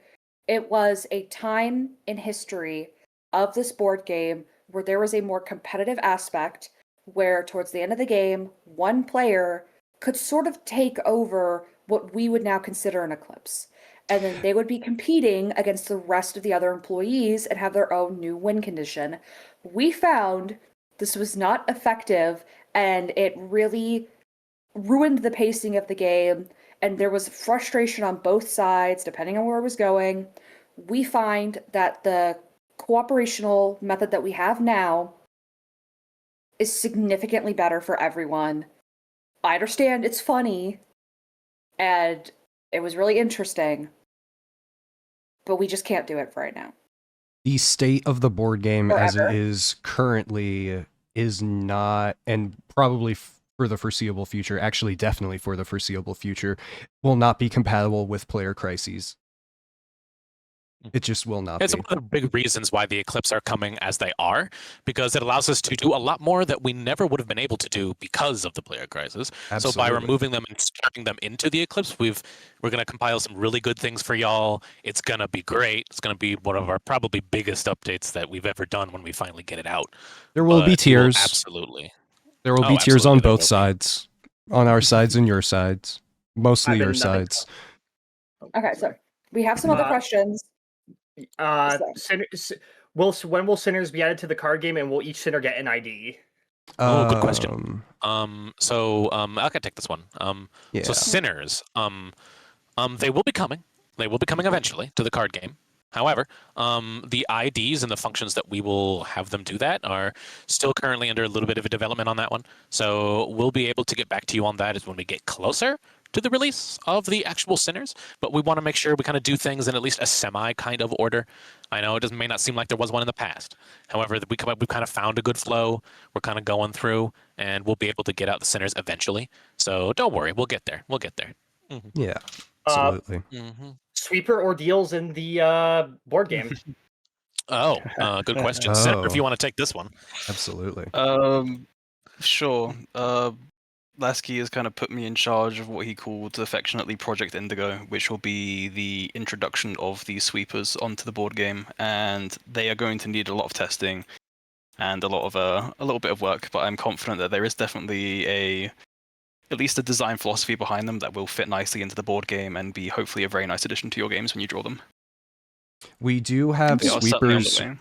It was a time in history of this board game where there was a more competitive aspect where towards the end of the game, one player could sort of take over what we would now consider an eclipse. And then they would be competing against the rest of the other employees and have their own new win condition. We found this was not effective, and it really ruined the pacing of the game, and there was frustration on both sides depending on where it was going. We find that the cooperational method that we have now is significantly better for everyone. I understand it's funny and it was really interesting, but we just can't do it right now. The state of the board game as Forever. it is currently is not, and probably for the foreseeable future, actually definitely for the foreseeable future, will not be compatible with Player Crises. It just will not It's be. one of the big reasons why the Eclipse are coming as they are, because it allows us to do a lot more that we never would have been able to do because of the Player Crisis. So by Absolutely. removing them and turning them into the Eclipse, we're going to compile some really good things for y'all. It's going to be great. It's going to be one of our probably biggest updates that we've ever done when we finally get it out. There will be But we will tears. absolutely. There will Oh, be tears absolutely on there will both be. sides. On our sides and your sides. Mostly I've been your nothing sides. Okay, so we have some other questions. When will sinners be added to the card game, and will each sinner get an ID? Oh, good question. So I can take this one. Yeah. So sinners, they will be coming. They will be coming eventually to the card game. However, the IDs and the functions that we will have them do that are still currently under a little bit of a development on that one. So we'll be able to get back to you on that as when we get closer to the release of the actual sinners. But we want to make sure we kind of do things in at least a semi kind of order. I know it may not seem like there was one in the past. However, we've kind of found a good flow. We're kind of going through, and we'll be able to get out the sinners eventually. So don't worry, we'll get there. We'll get there. Mm-hmm. Yeah. Absolutely. Mm-hmm. Sweeper ordeals in the board game. Oh, good question. Senator, if Oh. you want to take this one. Absolutely. Sure. Lasky has kind of put me in charge of what he called affectionately Project Indigo, which will be the introduction of these sweepers onto the board game, and they are going to need a lot of testing and a little bit of work. But I'm confident that there is definitely at least a design philosophy behind them that will fit nicely into the board game and be hopefully a very nice addition to your games when you draw them. We do have They are certainly on the sweepers. way.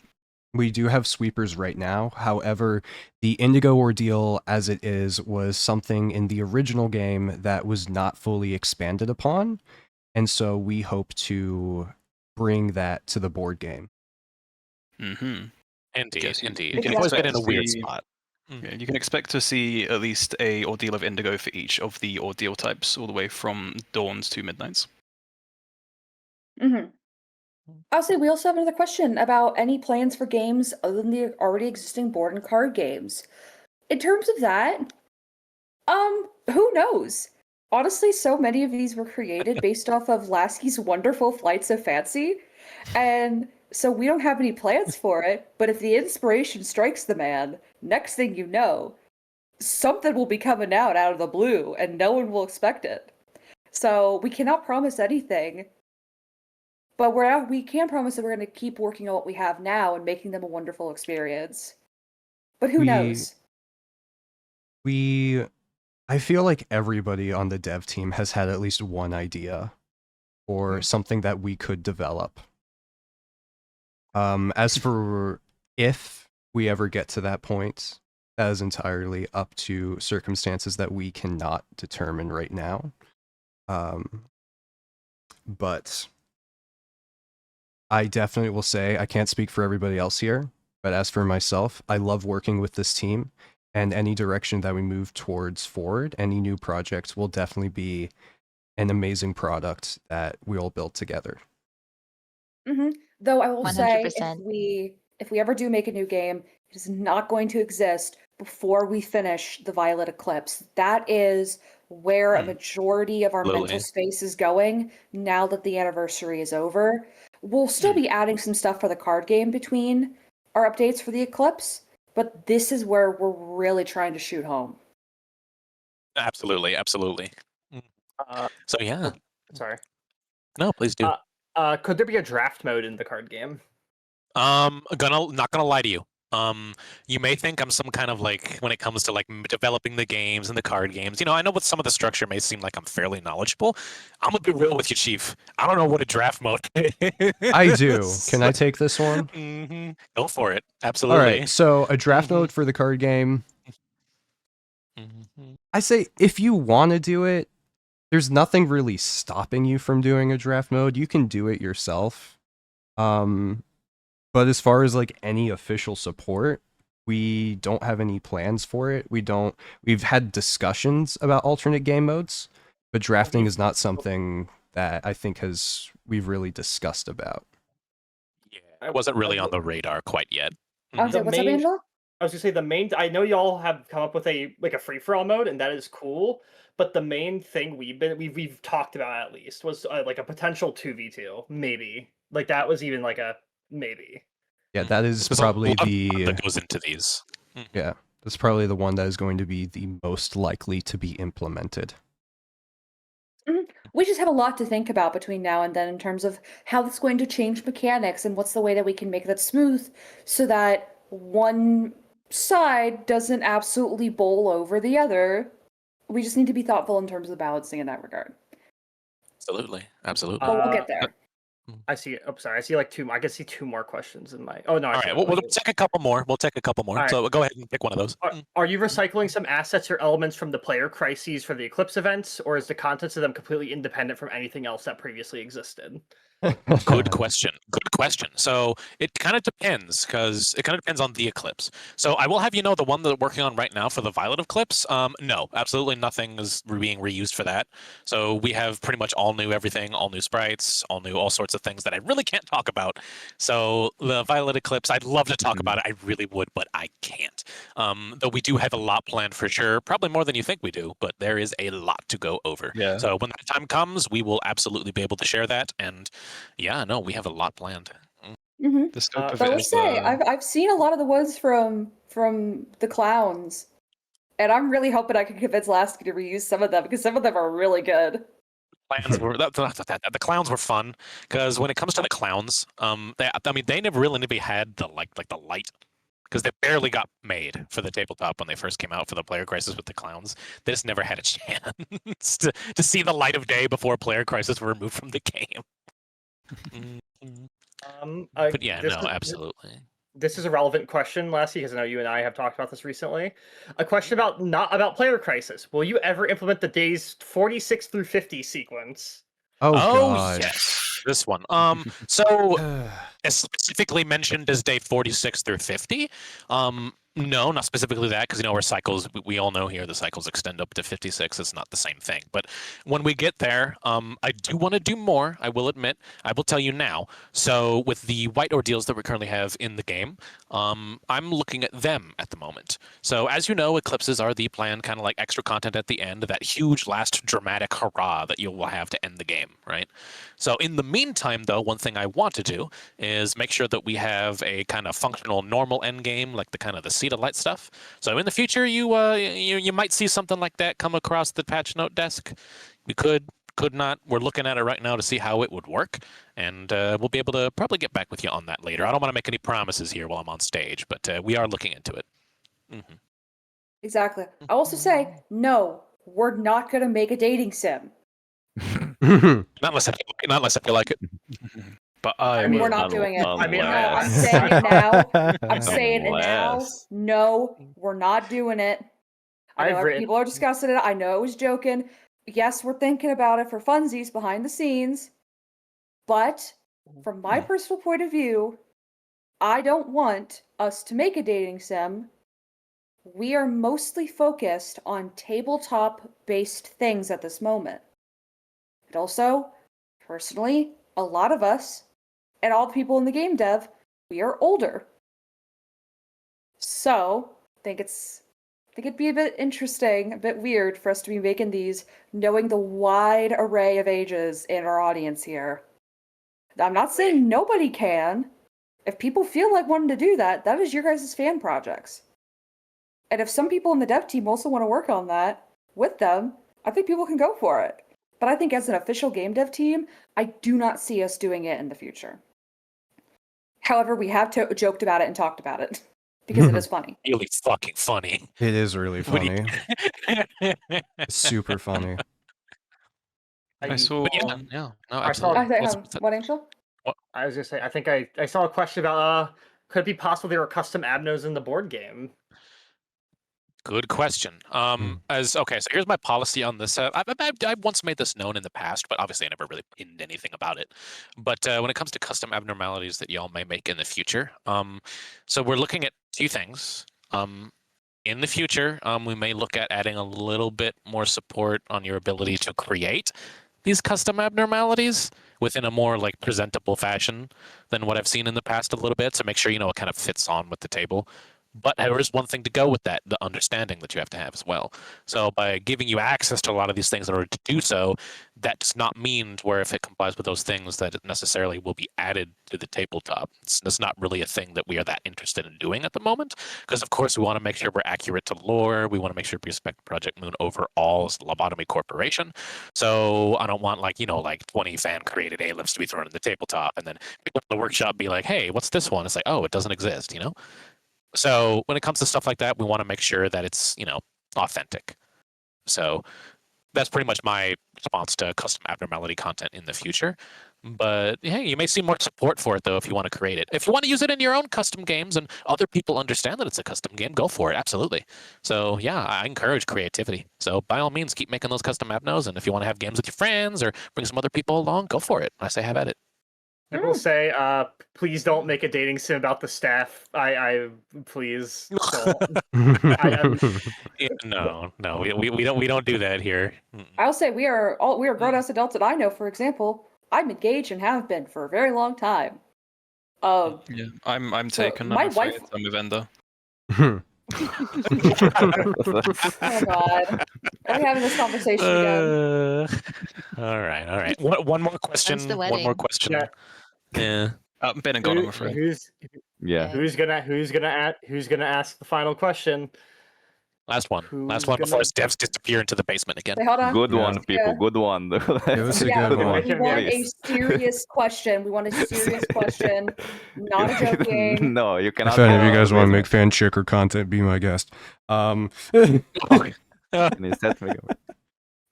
We do have sweepers right now. However, the Indigo Ordeal as it is was something in the original game that was not fully expanded upon. And so we hope to bring that to the board game. Mm-hmm. Indeed, Yes, indeed. you can It's always been expect in a to weird see- spot. Yeah, you can expect to see at least a Ordeal of Indigo for each of the Ordeal types, all the way from Dawns to Midnights. Mm-hmm. Also, we also have another question about any plans for games other than the already existing board and card games. In terms of that, who knows? Honestly, so many of these were created based off of Lasky's wonderful Flights of Fancy, and so we don't have any plans for it, but if the inspiration strikes the man, next thing you know, something will be coming out of the blue, and no one will expect it. So we cannot promise anything, but we can promise that we're going to keep working on what we have now and making them a wonderful experience. But who knows? I feel like everybody on the dev team has had at least one idea or something that we could develop. As for if we ever get to that point, that is entirely up to circumstances that we cannot determine right now. But I definitely will say, I can't speak for everybody else here, but as for myself, I love working with this team, and any direction that we move towards forward, any new projects will definitely be an amazing product that we all build together. Mm-hmm. Though I will say, 100%. if we ever do make a new game, it is not going to exist before we finish the Violet Eclipse. That is where a majority of our mental Absolutely. space is going now that the anniversary is over. We'll still be adding some stuff for the card game between our updates for the Eclipse, but this is where we're really trying to shoot home. Absolutely, absolutely. So yeah. Sorry. No, please do. Could there be a draft mode in the card game? Not gonna lie to you. You may think I'm some kind of like when it comes to like developing the games and the card games. You know, I know what some of the structure may seem like I'm fairly knowledgeable. I'm gonna be real with you, Chief. I don't know what a draft mode is. I do. Can I take this one? Mm-hmm. Go for it. Absolutely. All right. So a draft mode for the card game. I say if you want to do it, there's nothing really stopping you from doing a draft mode. You can do it yourself. But as far as like any official support, we don't have any plans for it. We've had discussions about alternate game modes, but drafting is not something that I think we've really discussed about. Yeah, it wasn't really on the radar quite yet. What's up, Angela? I was gonna say I know y'all have come up with a free for all mode, and that is cool. But the main thing we've talked about at least was like a potential 2v2, maybe. Like that was even like a maybe. Yeah, that is There's probably a lot the that goes into these. Yeah, that's probably the one that is going to be the most likely to be implemented. We just have a lot to think about between now and then in terms of how it's going to change mechanics and what's the way that we can make that smooth so that one side doesn't absolutely bowl over the other. We just need to be thoughtful in terms of balancing in that regard. Absolutely, absolutely. But we'll get there. I see. Oh, sorry. I see like two. I can see two more questions in my. Oh no. All right, we'll take a couple more. We'll take a couple more. All right. So go ahead and pick one of those. Are you recycling some assets or elements from the player crises for the Eclipse events, or is the contents of them completely independent from anything else that previously existed? Good question. Good question. So it kind of depends because it kind of depends on the Eclipse. So I will have you know the one that we're working on right now for the Violet Eclipse. No, absolutely nothing is being reused for that. So we have pretty much all new everything, all new sprites, all sorts of things that I really can't talk about. So the Violet Eclipse, I'd love to talk about it. I really would, but I can't. Though we do have a lot planned for sure, probably more than you think we do, but there is a lot to go over. Yeah. So when that time comes, we will absolutely be able to share that. And yeah, no, we have a lot planned. Mm-hmm. The scope of But it let's is, say I've seen a lot of the ones from the clowns, And I'm really hoping I can convince Lasky to reuse some of them because some of them are really good. Clowns were the clowns were fun because when it comes to the clowns, they never really had the the light because they barely got made for the tabletop when they first came out for the Player Crisis with the clowns. They just never had a chance to see the light of day before Player Crisis were removed from the game. But yeah, no, absolutely. This is a relevant question, Lassie, because I know you and I have talked about this recently. A question about not about Player Crisis. Will you ever implement the days 46 through 50 sequence? Oh, Oh God. yes, this one. So as specifically mentioned as day 46 through 50. No, not specifically that, because where cycles, we all know here the cycles extend up to 56. It's not the same thing. But when we get there, I do want to do more, I will admit. I will tell you now. So with the white ordeals that we currently have in the game, I'm looking at them at the moment. So as you know, eclipses are the planned kind of like extra content at the end, that huge last dramatic hurrah that you will have to end the game, right? So in the meantime, though, one thing I want to do is make sure that we have a kind of functional normal end game, like the kind of the seed of light stuff. So in the future, you might see something like that come across the patch note desk. We could not. We're looking at it right now to see how it would work, and we'll be able to probably get back with you on that later. I don't want to make any promises here while I'm on stage, but we are looking into it. Mm-hmm. Exactly. I also say, no, we're not going to make a dating sim. Not unless I feel like it. But I mean, we're not doing it. I mean, No, I'm Unless- saying it now. I'm saying it now. Unless- No, we're not doing it. I know I've written- people are discussing it. I know it was joking. Yes, we're thinking about it for funsies behind the scenes. But from my personal point of view, I don't want us to make a dating sim. We are mostly focused on tabletop-based things at this moment. And also, personally, a lot of us, and all the people in the game dev, we are older. So, I think it'd be a bit interesting, a bit weird for us to be making these, knowing the wide array of ages in our audience here. I'm not saying nobody can. If people feel like wanting to do that, that is your guys' fan projects. And if some people in the dev team also want to work on that with them, I think people can go for it. But I think as an official game dev team, I do not see us doing it in the future. However, we have joked about it and talked about it because it is funny. Really fucking funny. It is really What do you- funny. Super funny. I saw. But yeah, no, I saw- absolutely. What, Angel? I was gonna say, I think I saw a question about could it be possible there were custom abnos in the board game? Good question. So here's my policy on this. I once made this known in the past, but obviously I never really pinned anything about it. But when it comes to custom abnormalities that y'all may make in the future, so we're looking at two things. In the future, we may look at adding a little bit more support on your ability to create these custom abnormalities within a more like presentable fashion than what I've seen in the past a little bit. So make sure it kind of fits on with the table. But there is one thing to go with that, the understanding that you have to have as well. So by giving you access to a lot of these things in order to do so, that does not mean where if it complies with those things that it necessarily will be added to the tabletop. It's not really a thing that we are that interested in doing at the moment, because of course we want to make sure we're accurate to lore. We want to make sure we respect Project Moon overall as the Lobotomy Corporation. So I don't want like 20 fan created A-lifts to be thrown in the tabletop and then people in the workshop be like, hey, what's this one? It's like, oh, it doesn't exist, So when it comes to stuff like that, we want to make sure that it's, authentic. So that's pretty much my response to custom abnormality content in the future. But hey, you may see more support for it though if you want to create it. If you want to use it in your own custom games and other people understand that it's a custom game, go for it. Absolutely. So yeah, I encourage creativity. So by all means, keep making those custom abnos. And if you want to have games with your friends or bring some other people along, go for it. I say have at it. I will say, please don't make a dating sim about the staff. I please don't. Yeah, no, we don't do that here. I'll say we are grown ass adults, and I know, for example, I'm engaged and have been for a very long time. Yeah, I'm So taken. my I'm afraid. wife- I'm a vendor. Oh God, are we having this conversation again? All right. One more question. When's the One more wedding? question. Yeah. Yeah. Ben and gone, I'm afraid. Who's Yeah. gonna ask the final question? Last one Who's before gonna- his devs disappear into the basement again. Say, hold on. Good Yeah. one, people. Yeah. Good one. Give us a Yeah, good one. one. we want a Please. serious question. We want a serious question, not a joking. No, you cannot. If any of go you to guys the want to make basement. fan chicker content, be my guest. And instead we go-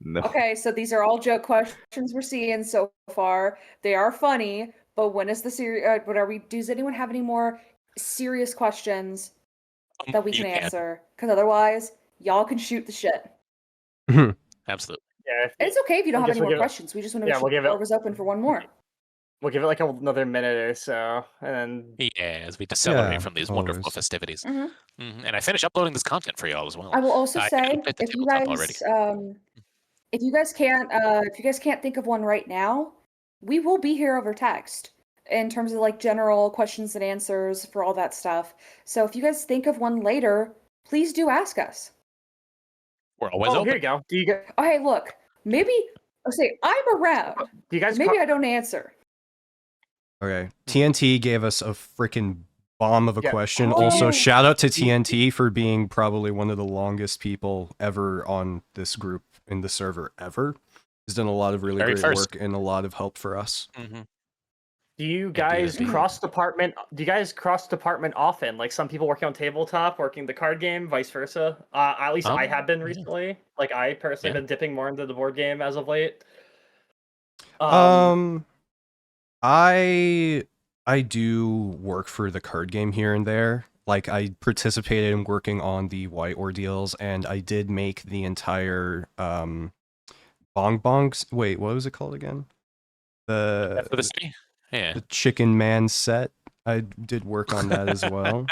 No. Okay, so these are all joke questions we're seeing so far. They are funny, but when is the serious? What are we? Does anyone have any more serious questions that we You can answer? Because otherwise, y'all can shoot the shit. Absolutely. Yeah, And it's okay if you don't I have guess any we'll more give it- questions. We just want to yeah, make sure we'll the give it- floor was open for one more. we'll give it like another minute or so, and Yeah, as we decelerate Yeah, from these wonderful always. festivities. Mhm. And I finish uploading this content for y'all as well. I will also I say, updated the if you tabletop already. guys, if you guys can't think of one right now, we will be here over text in terms of like general questions and answers for all that stuff. So if you guys think of one later, please do ask us. We're always oh, open. here you go. Do you guys? Oh, hey, look, maybe I'll say I'm around. Do you guys? Maybe I don't answer. Okay. TNT gave us a freaking bomb of a Yeah. question. Oh. Also, shout out to TNT for being probably one of the longest people ever on this group in the server ever. He's done a lot of really Very great first. work and a lot of help for us. Mhm. Do you guys indeed. cross department? Do you guys cross department often? Like some people working on tabletop, working the card game, vice versa. At least I have been Yeah. recently. Like I personally Yeah. been dipping more into the board game as of late. I do work for the card game here and there. Like I participated in working on the White Ordeals, and I did make the entire Bong Bongs. Wait, what was it called again? For the city? Yeah. The Chicken Man set. I did work on that as well.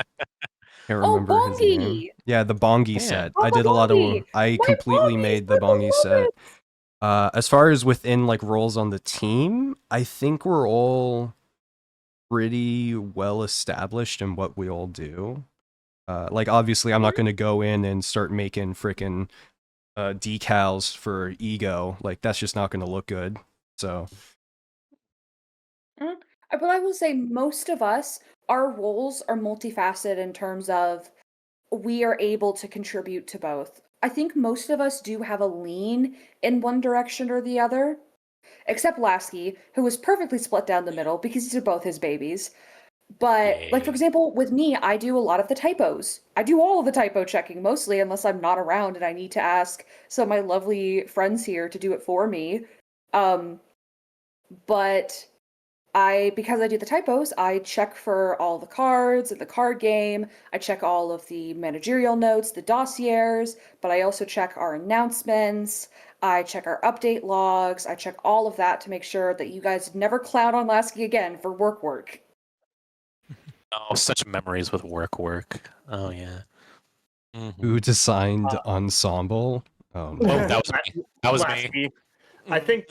Can't Oh, remember his name. Bongi! Yeah, the Bongi Yeah. set. Oh, I the did a lot of. Bongi! I My completely Bongies, made the I Bongi love set. it! As far as within like roles on the team, I think we're all pretty well established in what we all do. Like obviously, I'm not going to go in and start making freaking decals for ego. Like that's just not going to look good. So But I will say most of us, our roles are multifaceted in terms of we are able to contribute to both. I think most of us do have a lean in one direction or the other, except Lasky, who was perfectly split down the middle because these are both his babies. But, like, for Yeah. example, with me, I do a lot of the typos. I do all of the typo checking, mostly, unless I'm not around and I need to ask some of my lovely friends here to do it for me. But because I do the typos, I check for all the cards in the card game. I check all of the managerial notes, the dossiers, but I also check our announcements. I check our update logs. I check all of that to make sure that you guys never clown on Lasky again for work. Oh, such memories with work. Oh yeah. Mhm. who designed Ensemble? Oh, that was me. That was me. Lasky. I think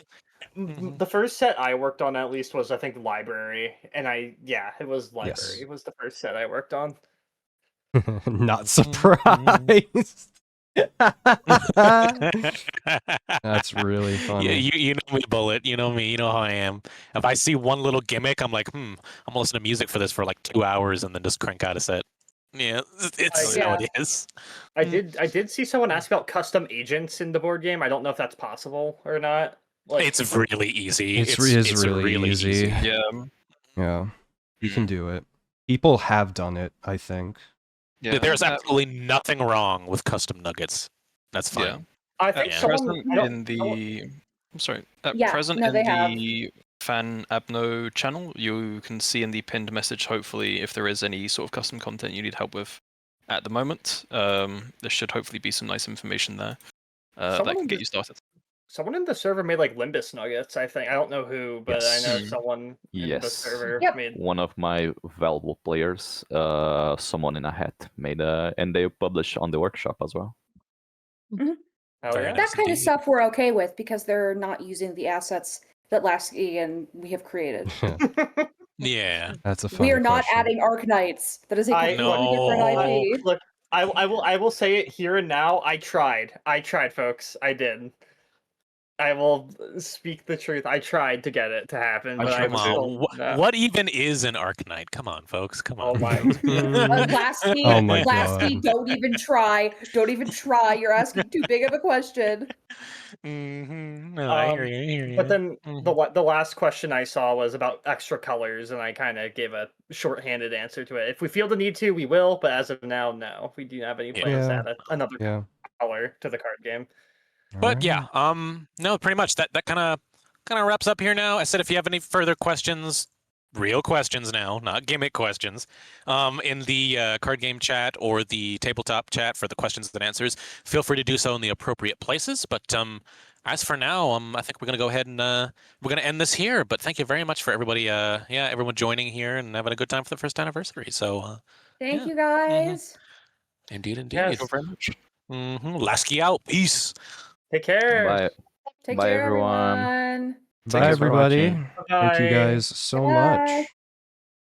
Mhm. the first set I worked on at least was I think library, and it was library. Yes. It was the first set I worked on. Not surprised. That's really Yeah, funny. you know me, Bullet. You know me. You know how I am. If I see one little gimmick, I'm like, I'm gonna listen to music for this for like 2 hours and then just crank out a set. Yeah, it's how it is. I did see someone ask about custom agents in the board game. I don't know if that's possible or not. Like, It's really easy. It's really easy. Yeah. Yeah, you Mm. can do it. People have done it, I think. Yeah. There's at- absolutely nothing wrong with custom nuggets. That's fine. Yeah. I At think Yeah. someone present I don't- in the I'm sorry. At Yeah, present no, in they have. the Fan Abno channel, you can see in the pinned message, hopefully, if there is any sort of custom content you need help with at the moment. There should hopefully be some nice information there that Someone can in get the- you started. Someone in the server made like Limbus nuggets. I think I don't know who, but I know Yes. someone in the Yes. server Yep. made. One of my valuable players, someone in a hat, made and they publish on the workshop as well. Hell Very yeah. nice. That kind of indeed. stuff we're okay with because they're not using the assets that Lasky and we have created. Yeah. That's a funny We are not question. adding Arknights. That is a I- completely different No. IP. Look, I will say it here and now. I tried, folks. I did. I will speak the truth. I tried to get it to happen, I but I tried Come was to. on. still no. What even is an Arknight? Come on, folks. Come on. Oh my. Lasky, Oh my Lasky, God. don't even try. Don't even try. You're asking too big of a question. No, I hear you. I hear But you. then Mhm. the last question I saw was about extra colors, and I kind of gave a shorthanded answer to it. If we feel the need to, we will. But as of now, no, we do not have any Yeah. plans to Yeah. add another Yeah. color to the card game. But yeah, Alright. no, pretty much that kind of wraps up here now. I said if you have any further questions, real questions now, not gimmick questions, in the card game chat or the tabletop chat for the questions and answers, feel free to do so in the appropriate places. But as for now, I think we're gonna go ahead and we're gonna end this here. But thank you very much for everybody, everyone joining here and having a good time for the first anniversary. So Thank yeah, you guys. indeed, indeed. Yes. Thank you very much. Lasky out. Peace. Take care. Bye. Take Bye, care, everyone. everyone. Bye, Thanks for everybody. watching. Thank you Bye. guys so Bye. much.